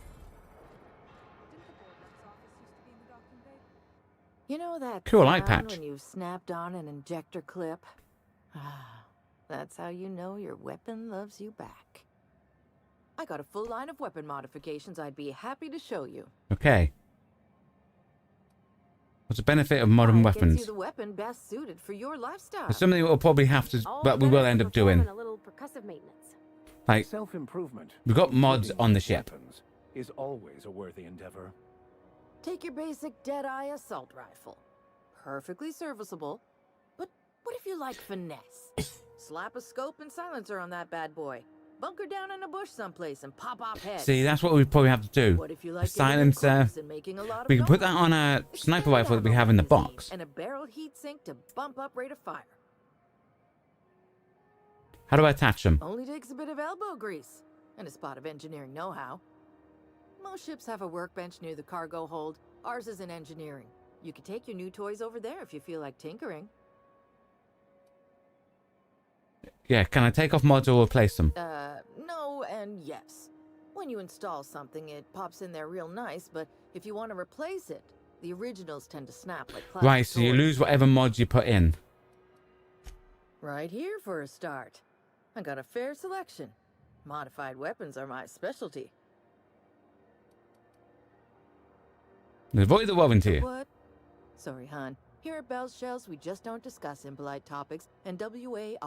You know that Cool eye sound patch. when you snapped on an injector clip? Ah, that's how you know your weapon loves you back. I got a full line of weapon modifications I'd be happy to show you. Okay. What's the benefit of modern Gets weapons? you the weapon best suited for your lifestyle. It's something we'll probably have to, but we will end up doing. A little percussive maintenance. Like, self-improvement. we've got mods on the ship. Is always a worthy endeavor. Take your basic Deadeye assault rifle. Perfectly serviceable. But what if you like finesse? Slap a scope and silencer on that bad boy. Bunker down in a bush someplace and pop off heads. See, that's what we probably have to do. What if you like A silencer. making a lot of We can put that on a sniper rifle that we have in the box. and a barrel heatsink to bump up rate of fire. How do I attach them? Only takes a bit of elbow grease and a spot of engineering know-how. Most ships have a workbench near the cargo hold. Ours is in engineering. You could take your new toys over there if you feel like tinkering. Yeah, can I take off mods or replace them? No and yes. When you install something, it pops in there real nice, but if you want to replace it, the originals tend to snap like plastic Right, so you toys. lose whatever mods you put in. Right here for a start. I got a fair selection. Modified weapons are my specialty. Avoid the warranty. What? Sorry, hon. Here at Bell's Shells, we just don't discuss impolite topics, and WARRANTIES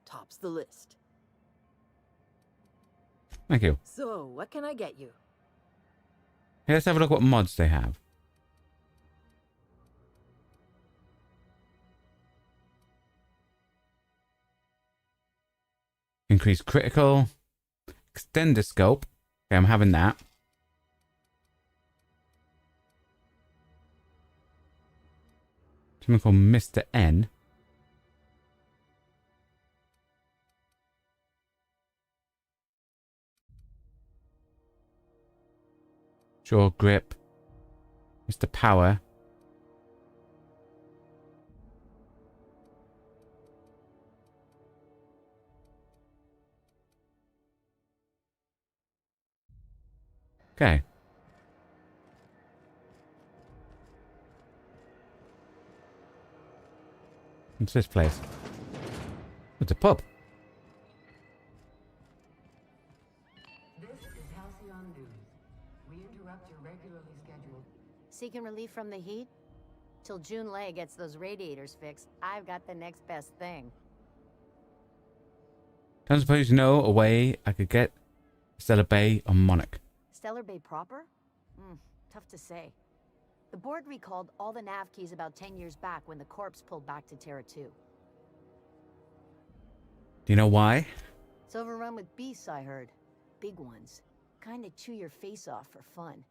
tops the list. Thank you. So, what can I get you? Hey, let's have a look what mods they have. Increase critical. Extend the scope. Okay, I'm having that. Something called Mr. N. Jaw grip. Mr. Power. Okay. What's this place? It's a pub. This is Halcyon News. We interrupt your regularly scheduled. Seeking relief from the heat? Till June Lay gets those radiators fixed, I've got the next best thing. Don't suppose you know a way I could get Stellar Bay or Monarch. Stellar Bay proper? Tough to say. The board recalled all the nav keys about 10 years back when the corpse pulled back to Terra 2. Do you know why? It's overrun with beasts, I heard. Big ones. Kinda chew your face off for fun.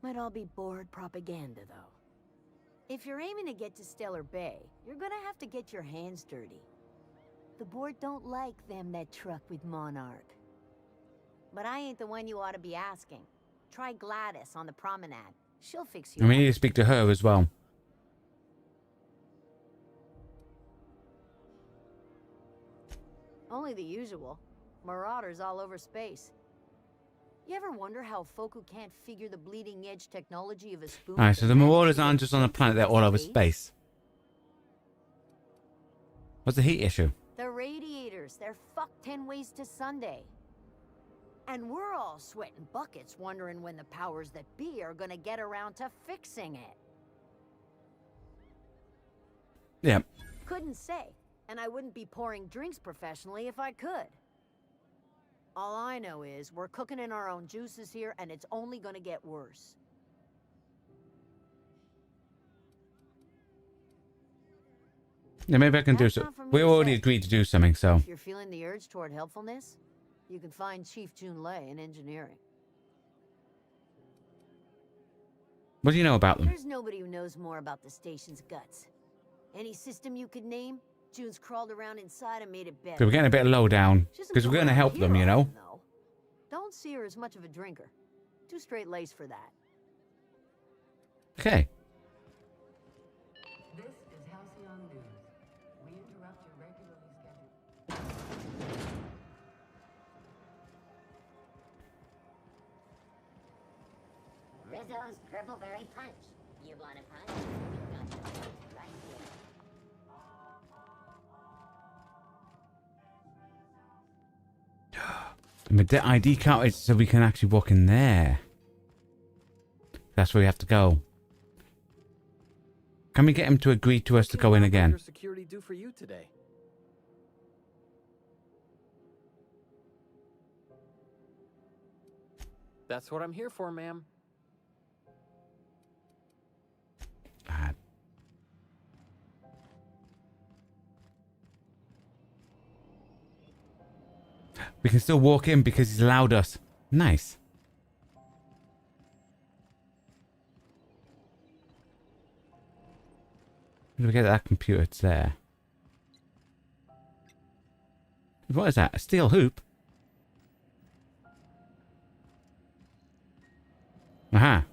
Might all be board propaganda, though. If you're aiming to get to Stellar Bay, you're gonna have to get your hands dirty. The board don't like them that truck with Monarch. But I ain't the one you ought to be asking. Try Gladys on the promenade. She'll fix you And we up. need to speak to her as well. Only the usual. Marauders all over space. You ever wonder how folk who can't figure the bleeding edge technology of a spoon... Alright, so the Marauders aren't just on the planet, they're all over space. What's the heat issue? The radiators, they're fucked 10 ways to Sunday. And we're all sweating buckets wondering when the powers that be are gonna get around to fixing it. Yeah. Couldn't say, and I wouldn't be pouring drinks professionally if I could. All I know is we're cooking in our own juices here, and it's only gonna get worse. Yeah, maybe I can do so. We already agreed to do something, so. If you're feeling the urge toward helpfulness, you can find Chief Jun Lei in engineering. What do you know about them? There's nobody who knows more about the station's guts. Any system you could name, June's crawled around inside and made it better. So we're getting a bit low down, because we're going to help them, you know? Don't see her as much of a drinker. Too straight-laced for that. Okay. This is Halcyon News. We interrupt your regularly scheduled. Rizzo's Purpleberry Punch. You want a punch? We've got the punch right here. And the ID card is so we can actually walk in there. That's where we have to go. Can we get him to agree to us to go in again? What can security do for you today? That's what I'm here for, ma'am. We can still walk in because he's allowed us. Nice. Where do we get that computer? It's there. What is that? A steel hoop? Aha.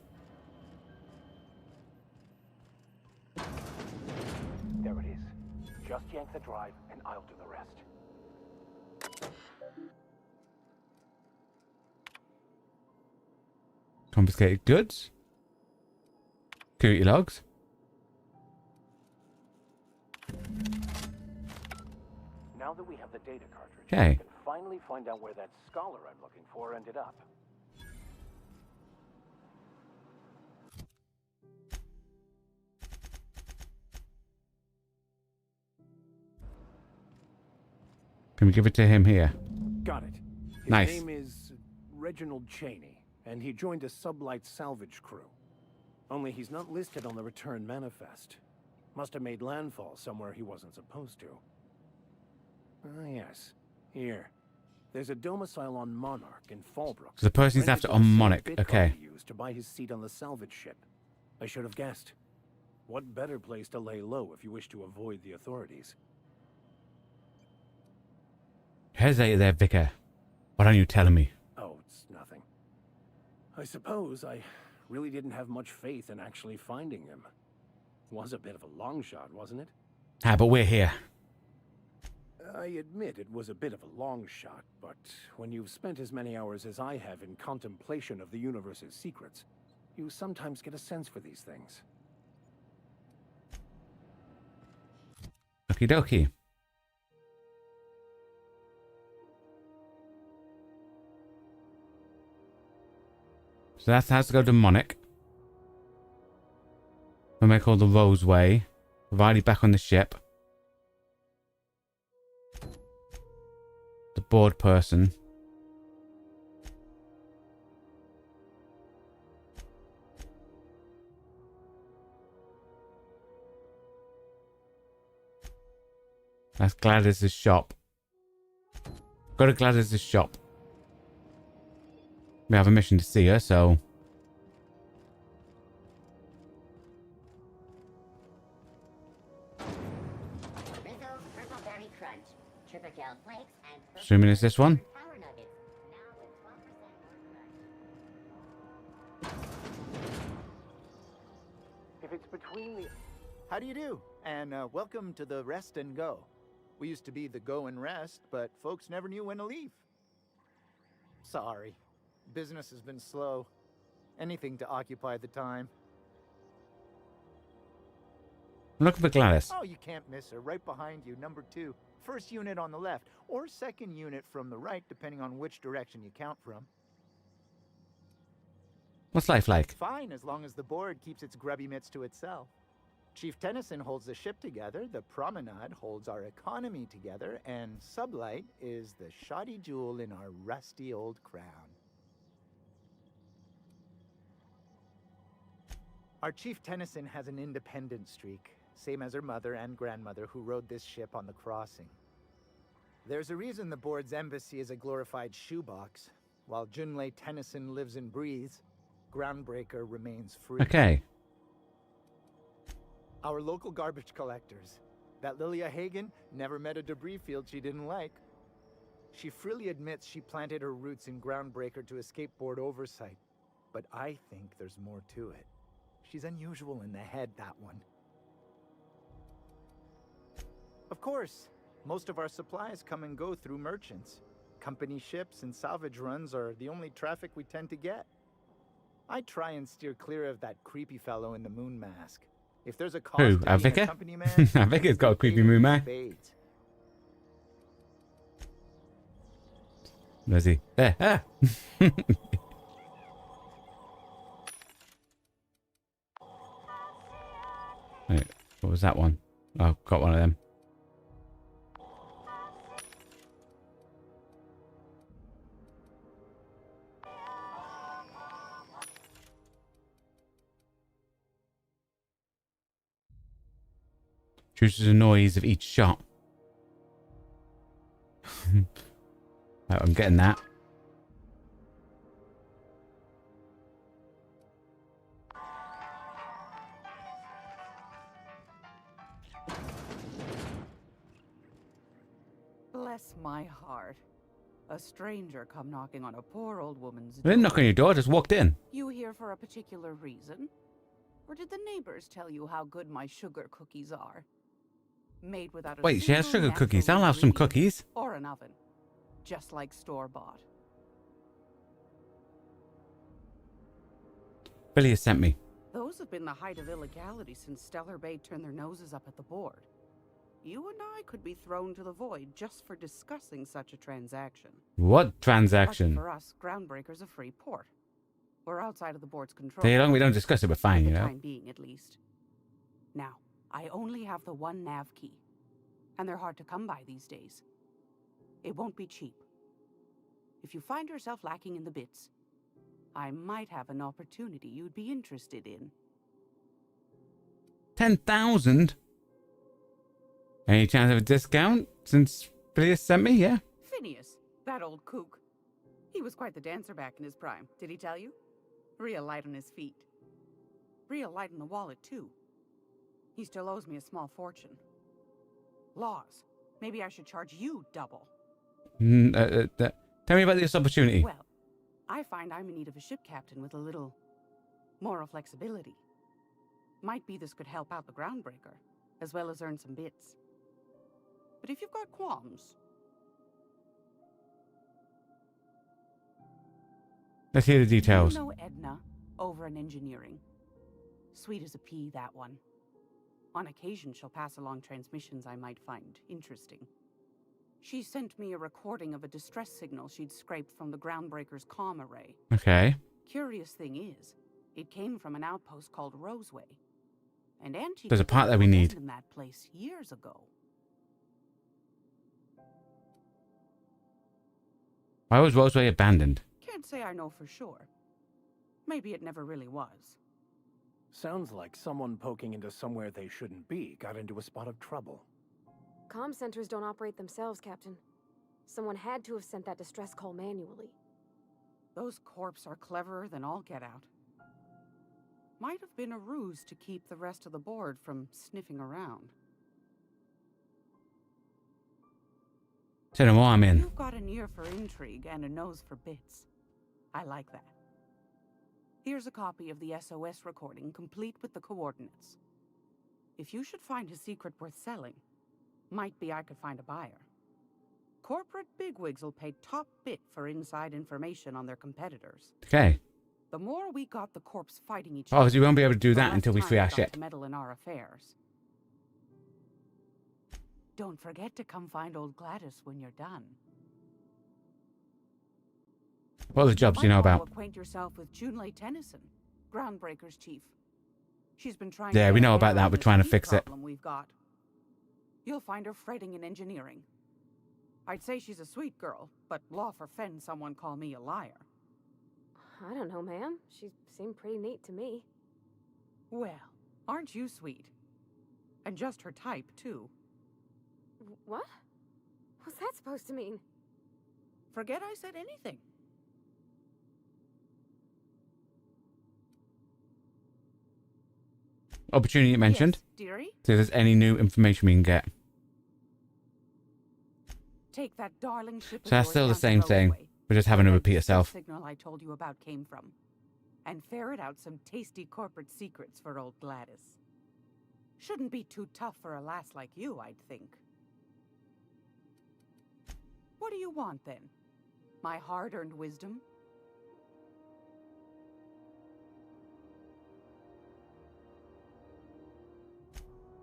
There it is. Just yank the drive and I'll do the rest. Confiscated goods. Security logs. Now that we have the data cartridge, Okay. we can finally find out where that scholar I'm looking for ended up. Can we give it to him here? Got it. His Nice. name is Reginald Cheney, and he joined a sublight salvage crew. Only he's not listed on the return manifest. Must have made landfall somewhere he wasn't supposed to. Ah, yes. Here. There's a domicile on Monarch in Fallbrook. So the person's after on Monarch. Okay. Used to buy his seat on the salvage ship. I should have guessed. What better place to lay low if you wish to avoid the authorities? Hesitate there, Vicar. What are you telling me? Oh, it's nothing. I suppose I really didn't have much faith in actually finding him. Was a bit of a long shot, wasn't it? Ah, but we're here. I admit it was a bit of a long shot, but when you've spent as many hours as I have in contemplation of the universe's secrets, you sometimes get a sense for these things. Okie dokie. So that has to go demonic. We'll make all the Rose Way. Riley back on the ship. The bored person. That's Gladys's shop. Go to Gladys's shop. We have a mission to see her, so... Rizzo's Purple Berry Crunch, Triple Gel Flakes, and Assuming it's this one. Power Nuggets, now with 12% more crunch. If it's between the... How do you do? And welcome to the Rest and Go. We used to be the Go and Rest, but folks never knew when to leave. Sorry. Business has been slow. Anything to occupy the time. Look for Gladys. Oh, you can't miss her. Right behind you, number 2. First unit on the left, or second unit from the right, depending on which direction you count from. What's life like? Fine, as long as the board keeps its grubby mitts to itself. Chief Tennyson holds the ship together, the Promenade holds our economy together, and Sublight is the shoddy jewel in our rusty old crown. Our Chief Tennyson has an independent streak, same as her mother and grandmother who rode this ship on the crossing. There's a reason the board's embassy is a glorified shoebox. While Junlei Tennyson lives and breathes, Groundbreaker remains free. Okay. Our local garbage collectors. That Lilia Hagen never met a debris field she didn't like. She freely admits she planted her roots in Groundbreaker to escape board oversight. But I think there's more to it. She's unusual in the head, that one. Of course, most of our supplies come and go through merchants. Company ships and salvage runs are the only traffic we tend to get. I try and steer clear of that creepy fellow in the moon mask. If there's a cost Who? to being Vicar? a company man, Vicar's got a creepy moon man. spades. Where's he? There. Ah. Wait, what was that one? Oh, got one of them. Chooses the noise of each shot. I'm getting that. Bless my heart. A stranger come knocking on a poor old woman's I door. didn't knock on your door, I just walked in. You here for a particular reason? Or did the neighbors tell you how good my sugar cookies are? Made without a Wait, she has single sugar cookies. natural I'll have some ingredient cookies. Or an oven. Just like store-bought. Billy has sent me. Those have been the height of illegality since Stellar Bay turned their noses up at the board. You and I could be thrown to the void just for discussing such a transaction. What transaction? Lucky for us, Groundbreaker's a free port. We're outside of the board's control. So long we don't discuss it, we're fine, For you the know. time being, at least. Now, I only have the one nav key, and they're hard to come by these days. It won't be cheap. If you find yourself lacking in the bits, I might have an opportunity you'd be interested in. 10,000? Any chance of a discount since Billy has sent me? Yeah. Phineas, that old kook. He was quite the dancer back in his prime, did he tell you? Real light on his feet. Real light on the wallet, too. He still owes me a small fortune. Laws. Maybe I should charge you double. Tell me about this opportunity. Well, I find I'm in need of a ship captain with a little moral flexibility. Might be this could help out the Groundbreaker, as well as earn some bits. But if you've got qualms... Let's hear the details. You know Edna, over in engineering. Sweet as a pea, that one. On occasion, she'll pass along transmissions I might find interesting. She sent me a recording of a distress signal she'd scraped from the Groundbreaker's comm array. Okay. Curious thing is, it came from an outpost called Roseway. And Antique There's a part that we need. in that place years ago. Why was Roseway abandoned? Can't say I know for sure. Maybe it never really was. Sounds like someone poking into somewhere they shouldn't be got into a spot of trouble. Comm centers don't operate themselves, Captain. Someone had to have sent that distress call manually. Those corps are cleverer than all get out. Might have been a ruse to keep the rest of the board from sniffing around. Say no more, I'm in. You've got an ear for intrigue and a nose for bits. I like that. Here's a copy of the SOS recording, complete with the coordinates. If you should find a secret worth selling, might be I could find a buyer. Corporate bigwigs will pay top bit for inside information on their competitors. Okay. The more we got the corps fighting each Obviously, we other, won't be able to do the that less until we time free our got ship. to meddle in our affairs. Don't forget to come find old Gladys when you're done. What other jobs do you know Might want about? to acquaint yourself with Junlei Tennyson, Groundbreaker's chief. She's been trying. Yeah, to we get know a about handle that. on We're this trying to heat fix it. problem we've got. You'll find her fretting in engineering. I'd say she's a sweet girl, but law forfend someone call me a liar. I don't know, ma'am. She seemed pretty neat to me. Well, aren't you sweet? And just her type, too. What? What's that supposed to mean? Forget I said anything. Opportunity you mentioned. Yes, dearie? See if there's any new information we can get. Take that darling ship. So that's still the same thing. We're just having to repeat itself. Signal I told you about came from, and ferret out some tasty corporate secrets for old Gladys. Shouldn't be too tough for a lass like you, I'd think. What do you want then? My hard-earned wisdom?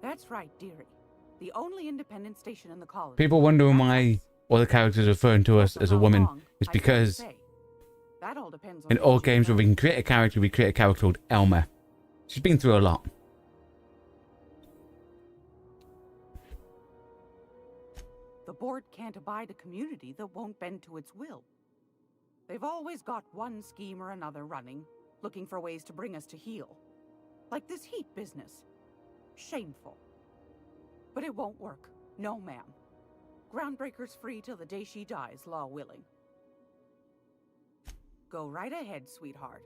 That's right, dearie. The only independent station in the colony. People wondering why all the characters are referring to us as a woman is because That all depends on in all games where we can create a character, we create a character called Elmer. She's been through a lot. The board can't abide a community that won't bend to its will. They've always got one scheme or another running, looking for ways to bring us to heel. Like this heat business. Shameful. But it won't work. No, ma'am. Groundbreaker's free till the day she dies, law willing. Go right ahead, sweetheart.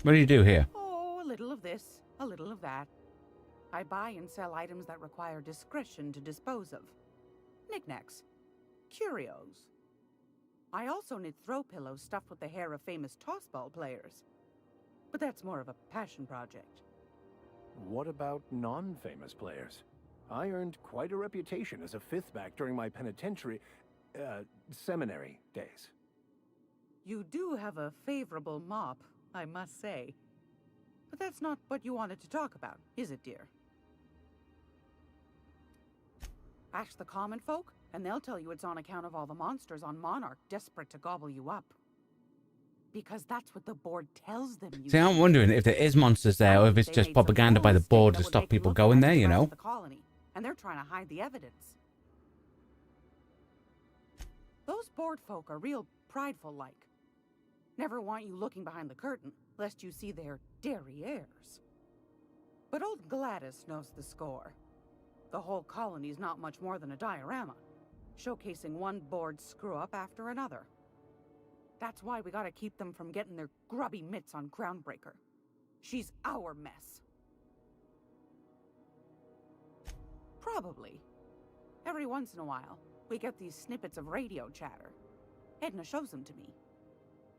What do you do here? Oh, a little of this, a little of that. I buy and sell items that require discretion to dispose of. Knickknacks. Curios. I also knit throw pillows stuffed with the hair of famous tossball players. But that's more of a passion project. What about non-famous players? I earned quite a reputation as a fifth back during my penitentiary, seminary days. You do have a favorable mop, I must say. But that's not what you wanted to talk about, is it, dear? Ask the common folk, and they'll tell you it's on account of all the monsters on Monarch desperate to gobble you up. Because that's what the board tells them. See, I'm wondering if there is monsters there or if it's just propaganda by the board to stop people going there, you know? The colony, and they're trying to hide the evidence. Those board folk are real prideful-like. Never want you looking behind the curtain, lest you see their derrieres. But old Gladys knows the score. The whole colony's not much more than a diorama, showcasing one board screw-up after another. That's why we gotta keep them from getting their grubby mitts on Groundbreaker. She's our mess. Probably. Every once in a while, we get these snippets of radio chatter. Edna shows them to me.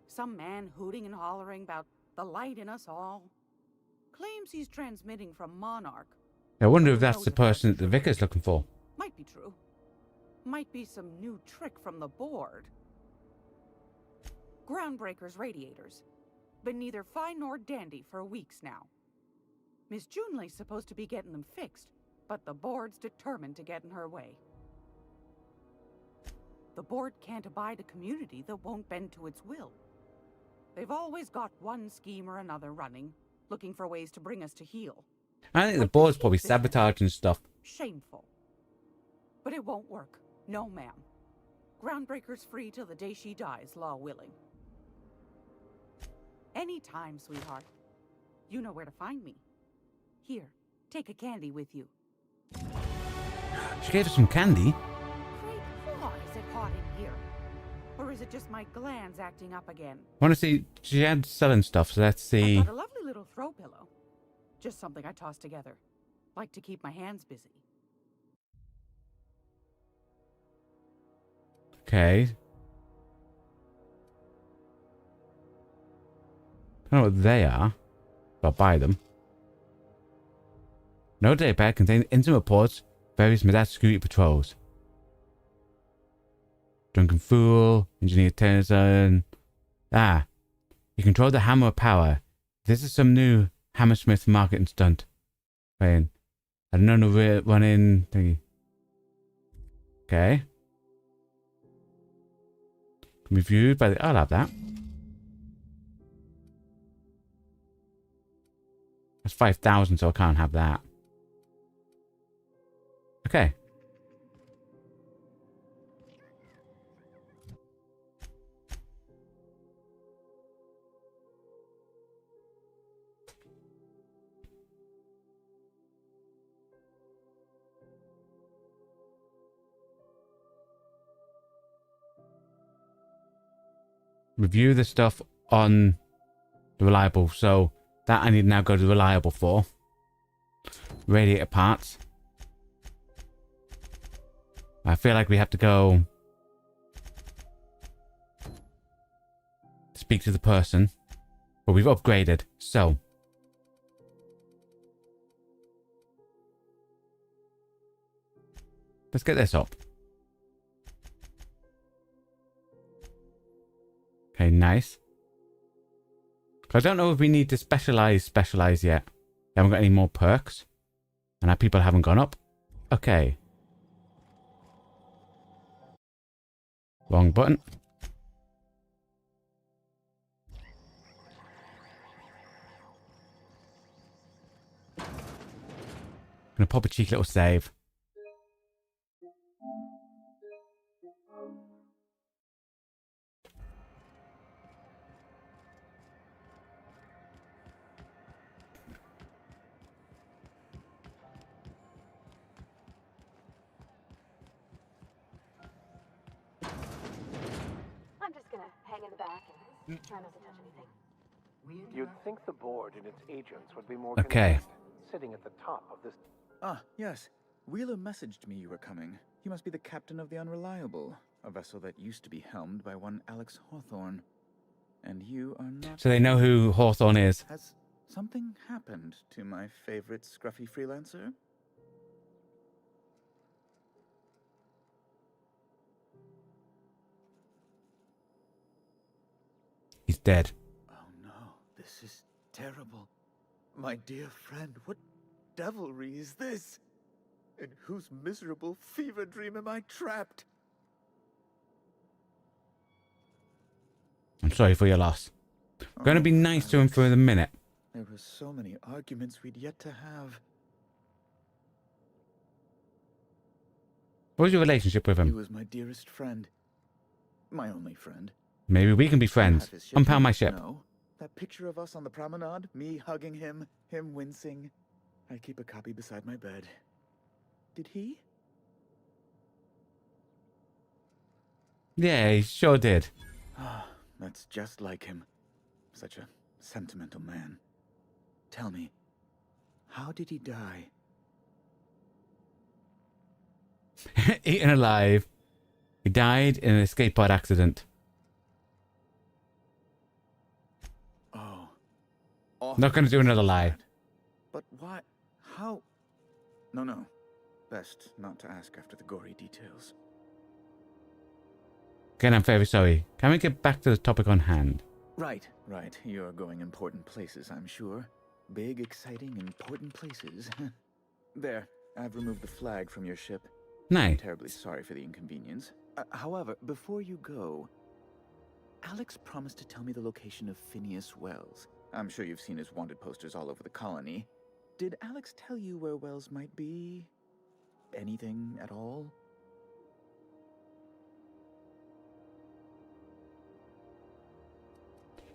Some man hooting and hollering about the light in us all. Claims he's transmitting from Monarch. I wonder if that's the person that the vicar's looking for. Might be true. Might be some new trick from the board. Groundbreaker's radiators. Been neither fine nor dandy for weeks now. Miss Junley's supposed to be getting them fixed, but the board's determined to get in her way. The board can't abide a community that won't bend to its will. They've always got one scheme or another running, looking for ways to bring us to heel. I think the board's probably sabotaging stuff. Shameful. But it won't work. No, ma'am. Groundbreaker's free till the day she dies, law willing. Anytime, sweetheart. You know where to find me. Here, take a candy with you. She gave us some candy. Great law, is it hot in here? Or is it just my glands acting up again? I want to see. She had selling stuff, so let's see. I got a lovely little throw pillow. Just something I toss together. Like to keep my hands busy. Okay. I don't know what they are, but I'll buy them. No day bag contains incident reports, various Medat security patrols. Drunken Fool, Engineer Tennyson. Ah, you control the hammer of power. This is some new Hammersmith marketing stunt. Wait, I don't know the running thingy. Okay. Can be viewed by the. I'll have that. That's 5,000, so I can't have that. Okay. Review the stuff on the reliable, so that I need to now go to reliable for. Radiator parts. I feel like we have to go speak to the person, but we've upgraded, so let's get this up. Okay, nice. I don't know if we need to specialize yet. We haven't got any more perks. And our people haven't gone up. Okay. Wrong button. Gonna pop a cheeky little save. I'm just gonna hang in the back and try not to touch anything. You'd think the board and its agents would be more Okay. content sitting at the top of this. Ah, yes. Wheeler messaged me you were coming. He must be the captain of the Unreliable, a vessel that used to be helmed by one Alex Hawthorne. And you are not... So they know who Hawthorne is. Has something happened to my favorite scruffy freelancer? He's dead. Oh no, this is terrible. My dear friend, what devilry is this? In whose miserable fever dream am I trapped? I'm sorry for your loss. I'm going to be nice to him for a minute. There were so many arguments we'd yet to have. What was your relationship with He him? was my dearest friend. My only friend. Maybe we can be friends. Unpound my ship. No. That picture of us on the promenade, me hugging him, him wincing. I keep a copy beside my bed. Did he? Yeah, he sure did. Ah, that's just like him. Such a sentimental man. Tell me, how did he die? Eaten alive. He died in an escape pod accident. Oh. Not going to do another lie. But why? How? No. Best not to ask after the gory details. Again, I'm very sorry. Can we get back to the topic on hand? Right. You're going important places, I'm sure. Big, exciting, important places. There, I've removed the flag from your ship. Nice. I'm terribly sorry for the inconvenience. However, before you go, Alex promised to tell me the location of Phineas Wells. I'm sure you've seen his wanted posters all over the colony. Did Alex tell you where Wells might be? Anything at all?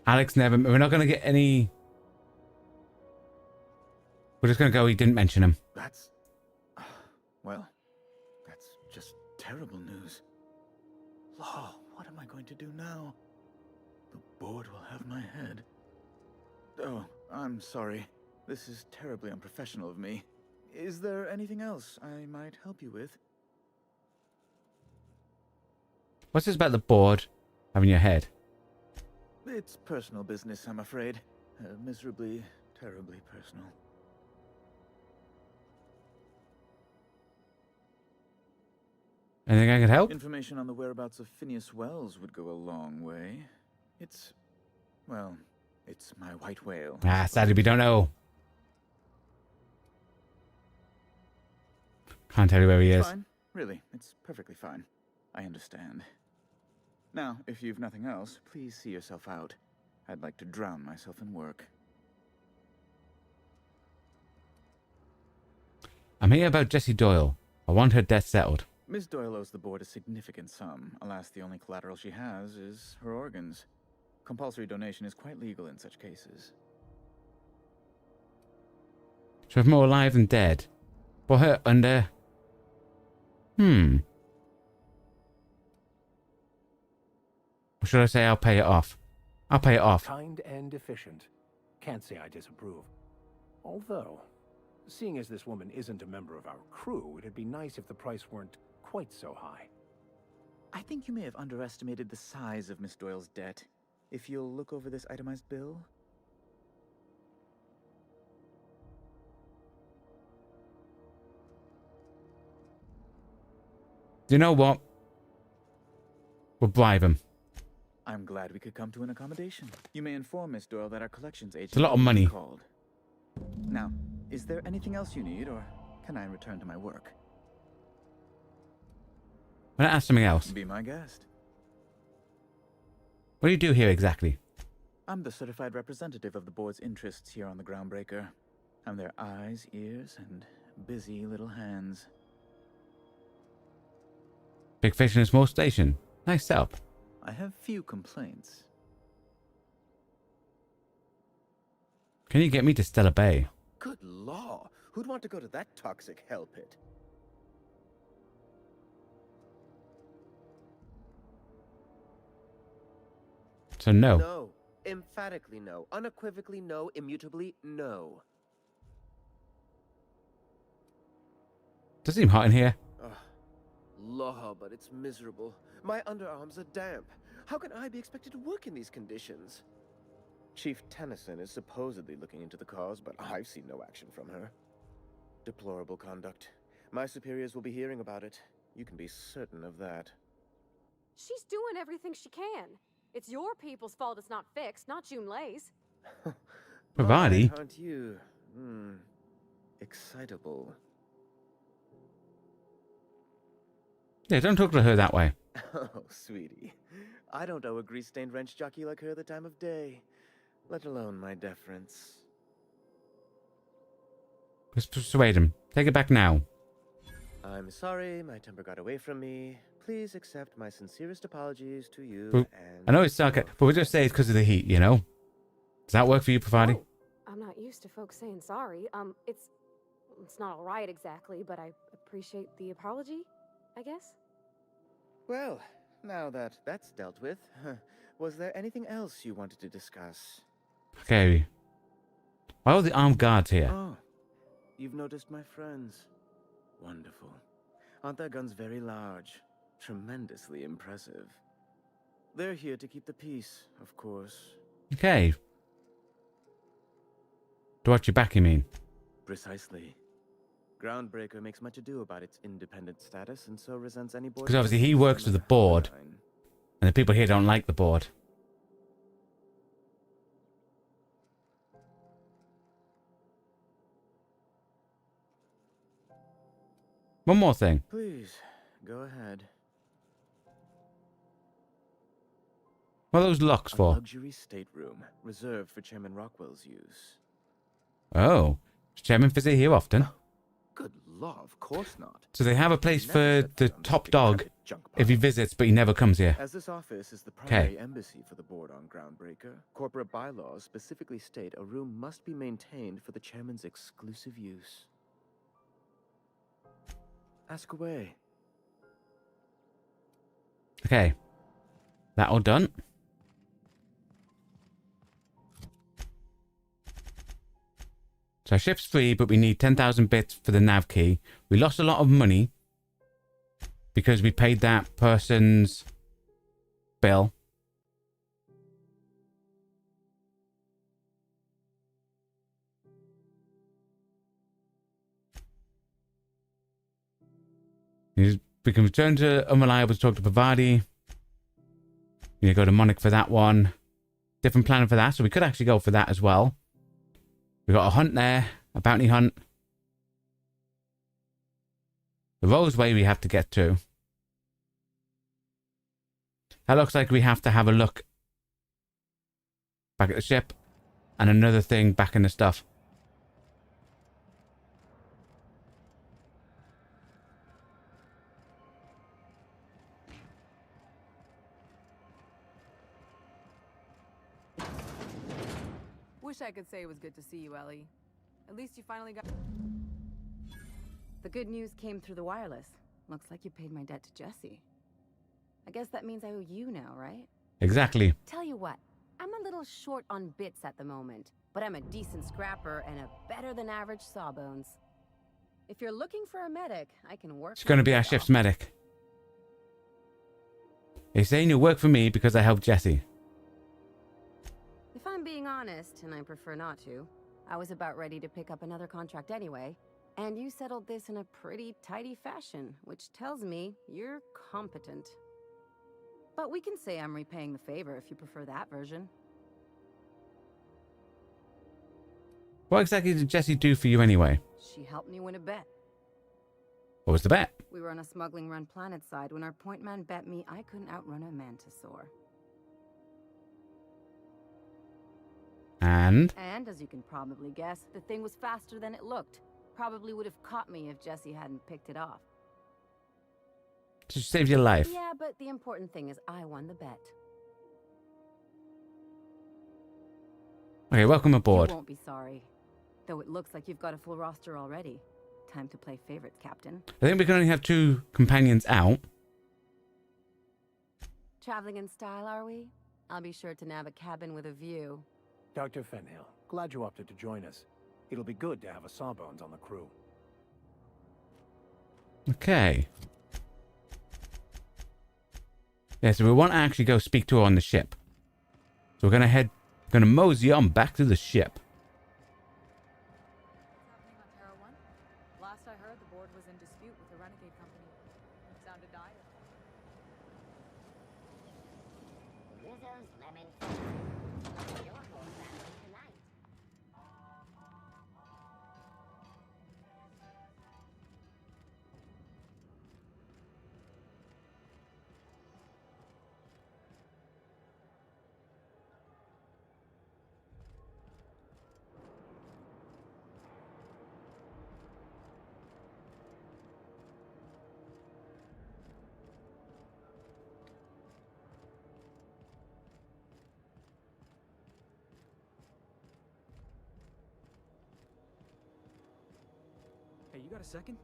Alex never... We're not going to get any... We're just going to go, he didn't mention him. That's... Well, that's just terrible news. Law, what am I going to do now? The board will have my head. Oh, I'm sorry. This is terribly unprofessional of me. Is there anything else I might help you with? What's this about the board having your head? It's personal business, I'm afraid. Miserably, terribly personal. Anything I can help? Information on the whereabouts of Phineas Wells would go a long way. It's my white whale. Sadly, we don't know. Can't tell you where he is. Fine. Really, it's perfectly fine. I understand. Now, if you've nothing else, please see yourself out. I'd like to drown myself in work. I'm here about Jessie Doyle. I want her death settled. Miss Doyle owes the board a significant sum. Alas, the only collateral she has is her organs. Compulsory donation is quite legal in such cases. She was more alive than dead. For her under... Or should I say I'll pay it off? I'll pay it off. Kind and efficient. Can't say I disapprove. Although, seeing as this woman isn't a member of our crew, it'd be nice if the price weren't quite so high. I think you may have underestimated the size of Miss Doyle's debt. If you'll look over this itemized bill... You know what? We'll bribe him. I'm glad we could come to an accommodation. You may inform Miss Doyle that our collections agent... It's a lot of money. Called. Now, is there anything else you need, or can I return to my work? Why not ask something else? Be my guest. What do you do here exactly? I'm the certified representative of the board's interests here on the Groundbreaker. I'm their eyes, ears, and busy little hands. Big fish in a small station. Nice setup. I have few complaints. Can you get me to Stella Bay? Good law. Who'd want to go to that toxic hell pit? So no. No. Emphatically no. Unequivocally no. Immutably no. Does it seem hot in here? Ugh. Law, but it's miserable. My underarms are damp. How can I be expected to work in these conditions? Chief Tennyson is supposedly looking into the cause, but I've seen no action from her. Deplorable conduct. My superiors will be hearing about it. You can be certain of that. She's doing everything she can. It's your people's fault it's not fixed, not Junlei's. Pavati? Aren't you, excitable? Yeah, don't talk to her that way. Oh, sweetie. I don't owe a grease-stained wrench jockey like her the time of day, let alone my deference. Let's persuade him. Take it back now. I'm sorry, my temper got away from me. Please accept my sincerest apologies to you But, I know it's sarcastic, but we'll just say it's because of the heat, you know? Does that work for you, Pavati? Oh, I'm not used to folks saying sorry. It's not all right exactly, but I appreciate the apology, I guess. Well, now that that's dealt with, was there anything else you wanted to discuss? Okay. Why are all the armed guards here? Oh, you've noticed my friends. Wonderful. Aren't their guns very large? Tremendously impressive. They're here to keep the peace, of course. Okay. To watch your back, you mean? Precisely. Groundbreaker makes much ado about its independent status and so resents any board. Because obviously he works with the board. And the people here don't like the board. One more thing. Please, go ahead. What are those locks A for? luxury stateroom reserved for Chairman Rockwell's use. Oh. Does Chairman visit here often? Good law, of course not. So they have a place for the top dog if he visits, but he never comes here. As this office is the primary embassy for the board on Groundbreaker, corporate bylaws specifically state a room must be maintained for the chairman's exclusive use. Ask away. Okay. That all done? So our ship's free, but we need 10,000 bits for the nav key. We lost a lot of money because we paid that person's bill. We can return to Unreliable to talk to Pavadi. We go to Monarch for that one. Different plan for that, so we could actually go for that as well. We got a hunt there, a bounty hunt. The Roseway we have to get to. That looks like we have to have a look back at the ship and another thing back in the stuff. Wish I could say it was good to see you, Ellie. At least you finally got... The good news came through the wireless. Looks like you paid my debt to Jesse. I guess that means I owe you now, right? Exactly. Tell you what, I'm a little short on bits at the moment, but I'm a decent scrapper and a better-than-average sawbones. If you're looking for a medic, I can work... She's going to be our ship's medic. You're saying you'll work for me because I helped Jesse. If I'm being honest, and I prefer not to, I was about ready to pick up another contract anyway, and you settled this in a pretty tidy fashion, which tells me you're competent. But we can say I'm repaying the favor if you prefer that version. What exactly did Jesse do for you anyway? She helped me win a bet. What was the bet? We were on a smuggling run planet side when our point man bet me I couldn't outrun a mantisaur. And? And, as you can probably guess, the thing was faster than it looked. Probably would have caught me if Jesse hadn't picked it off. She saved your life. Yeah, but the important thing is I won the bet. Okay, welcome aboard. You won't be sorry. Though it looks like you've got a full roster already. Time to play favorites, Captain. I think we can only have 2 companions out. Traveling in style, are we? I'll be sure to nab a cabin with a view. Dr. Fenhill, glad you opted to join us. It'll be good to have a Sawbones on the crew. Okay. Yeah, so we want to actually go speak to her on the ship. So we're gonna mosey on back to the ship. Last I heard, the board was in dispute with the Renegade Company. Sounded dire. Lizzo's lemon fruit. Your whole family tonight. Hey, you got a second?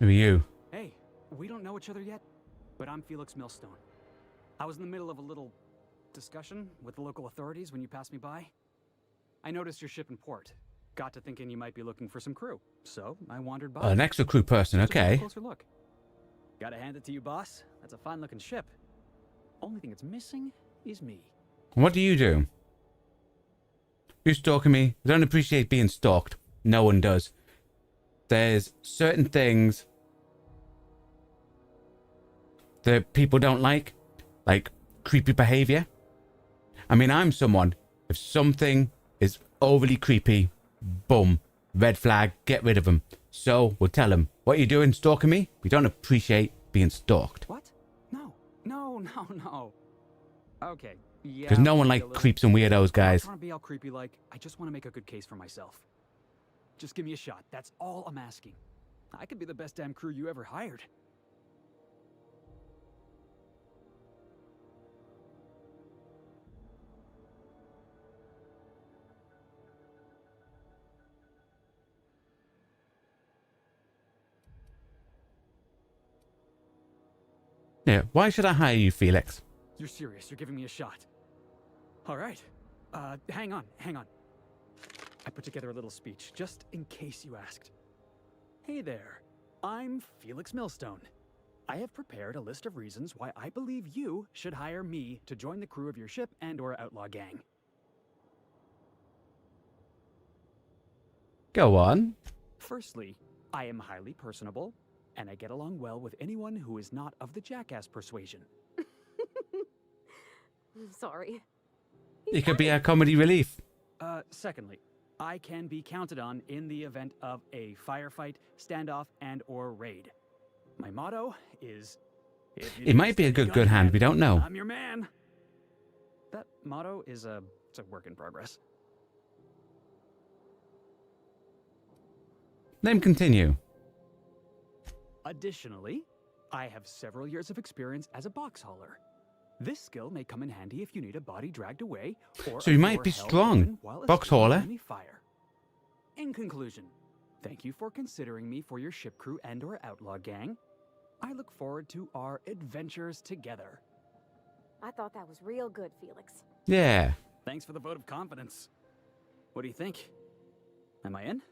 Who are you? Hey, we don't know each other yet, but I'm Felix Millstone. I was in the middle of a little discussion with the local authorities when you passed me by. I noticed your ship in port. Got to thinking you might be looking for some crew, so I wandered by. An extra crew person, Just to take a okay. closer look. Gotta hand it to you, boss. That's a fine-looking ship. Only thing it's missing is me. What do? You stalking me? I don't appreciate being stalked. No one does. There's certain things that people don't like creepy behavior. I mean, I'm someone, if something is overly creepy, boom, red flag, get rid of them. So we'll tell them, what are you doing stalking me? We don't appreciate being stalked. What? No. Okay, yeah. Because no one maybe a like little. creeps and weirdos, guys. I'm not trying to be all creepy like. I just want to make a good case for myself. Just give me a shot. That's all I'm asking. I could be the best damn crew you ever hired. Yeah, why should I hire you, Felix? You're serious. You're giving me a shot. All right. Hang on. I put together a little speech, just in case you asked. Hey there. I'm Felix Millstone. I have prepared a list of reasons why I believe you should hire me to join the crew of your ship and/or outlaw gang. Go on. Firstly, I am highly personable, and I get along well with anyone who is not of the jackass persuasion. Sorry. You could be our comedy relief. Secondly, I can be counted on in the event of a firefight, standoff, and/or raid. My motto is... It might be a good hand, we don't know. I'm your man. That motto is it's a work in progress. Let him continue. Additionally, I have several years of experience as a box hauler. This skill may come in handy if you need a body dragged away or So you might be strong. Box hauler. enemy fire. In conclusion, thank you for considering me for your ship crew and/or outlaw gang. I look forward to our adventures together. I thought that was real good, Felix. Yeah. Thanks for the vote of confidence. What do you think? Am I in?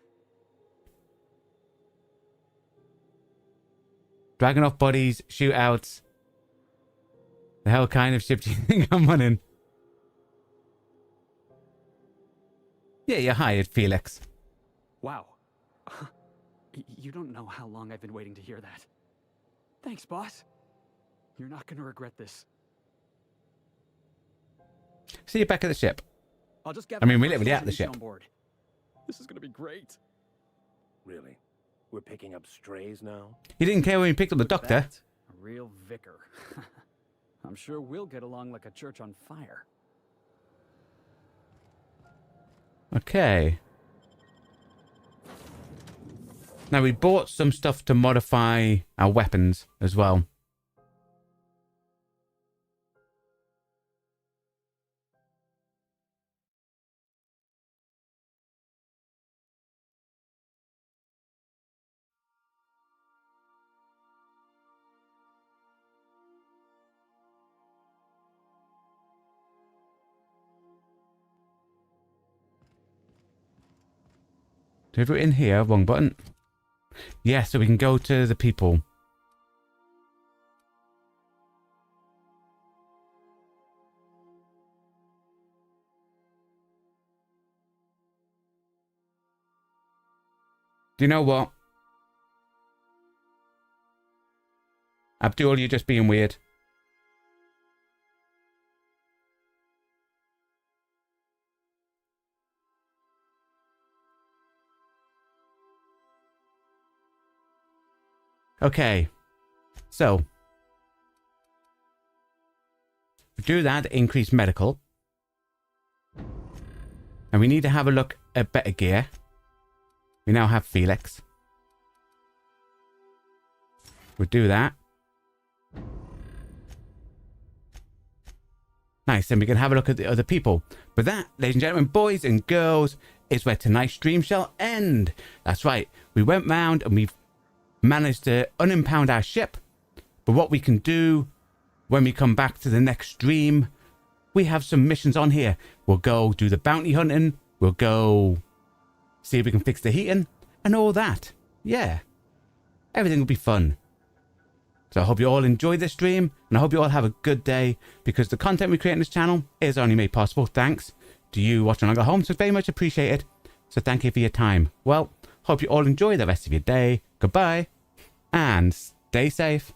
Dragging off bodies, shootouts. The hell kind of ship do you think I'm running? Yeah, you're hired, Felix. Wow. You don't know how long I've been waiting to hear that. Thanks, boss. You're not gonna regret this. See you back at the ship. I'll just get I mean, my we're literally at the personal ship. on board. This is gonna be great. Really? We're picking up strays now? He didn't care when he picked up the doctor. That, a real vicar. I'm sure we'll get along like a church on fire. Okay. Now, we bought some stuff to modify our weapons as well. If we're in here, wrong button. Yeah, so we can go to the people. Do you know what? Abdul, you're just being weird. Okay, so do that, increase medical. And we need to have a look at better gear. We now have Felix. We'll do that. Nice, and we can have a look at the other people. But that, ladies and gentlemen, boys and girls, is where tonight's stream shall end. That's right, we went round and we've managed to unimpound our ship. But what we can do when we come back to the next stream, we have some missions on here. We'll go do the bounty hunting. We'll go see if we can fix the heating and all that. Yeah. Everything will be fun. So I hope you all enjoy this stream, and I hope you all have a good day, because the content we create on this channel is only made possible thanks to you watching along at home, so it's very much appreciated. So thank you for your time. Well, hope you all enjoy the rest of your day. Goodbye, and stay safe.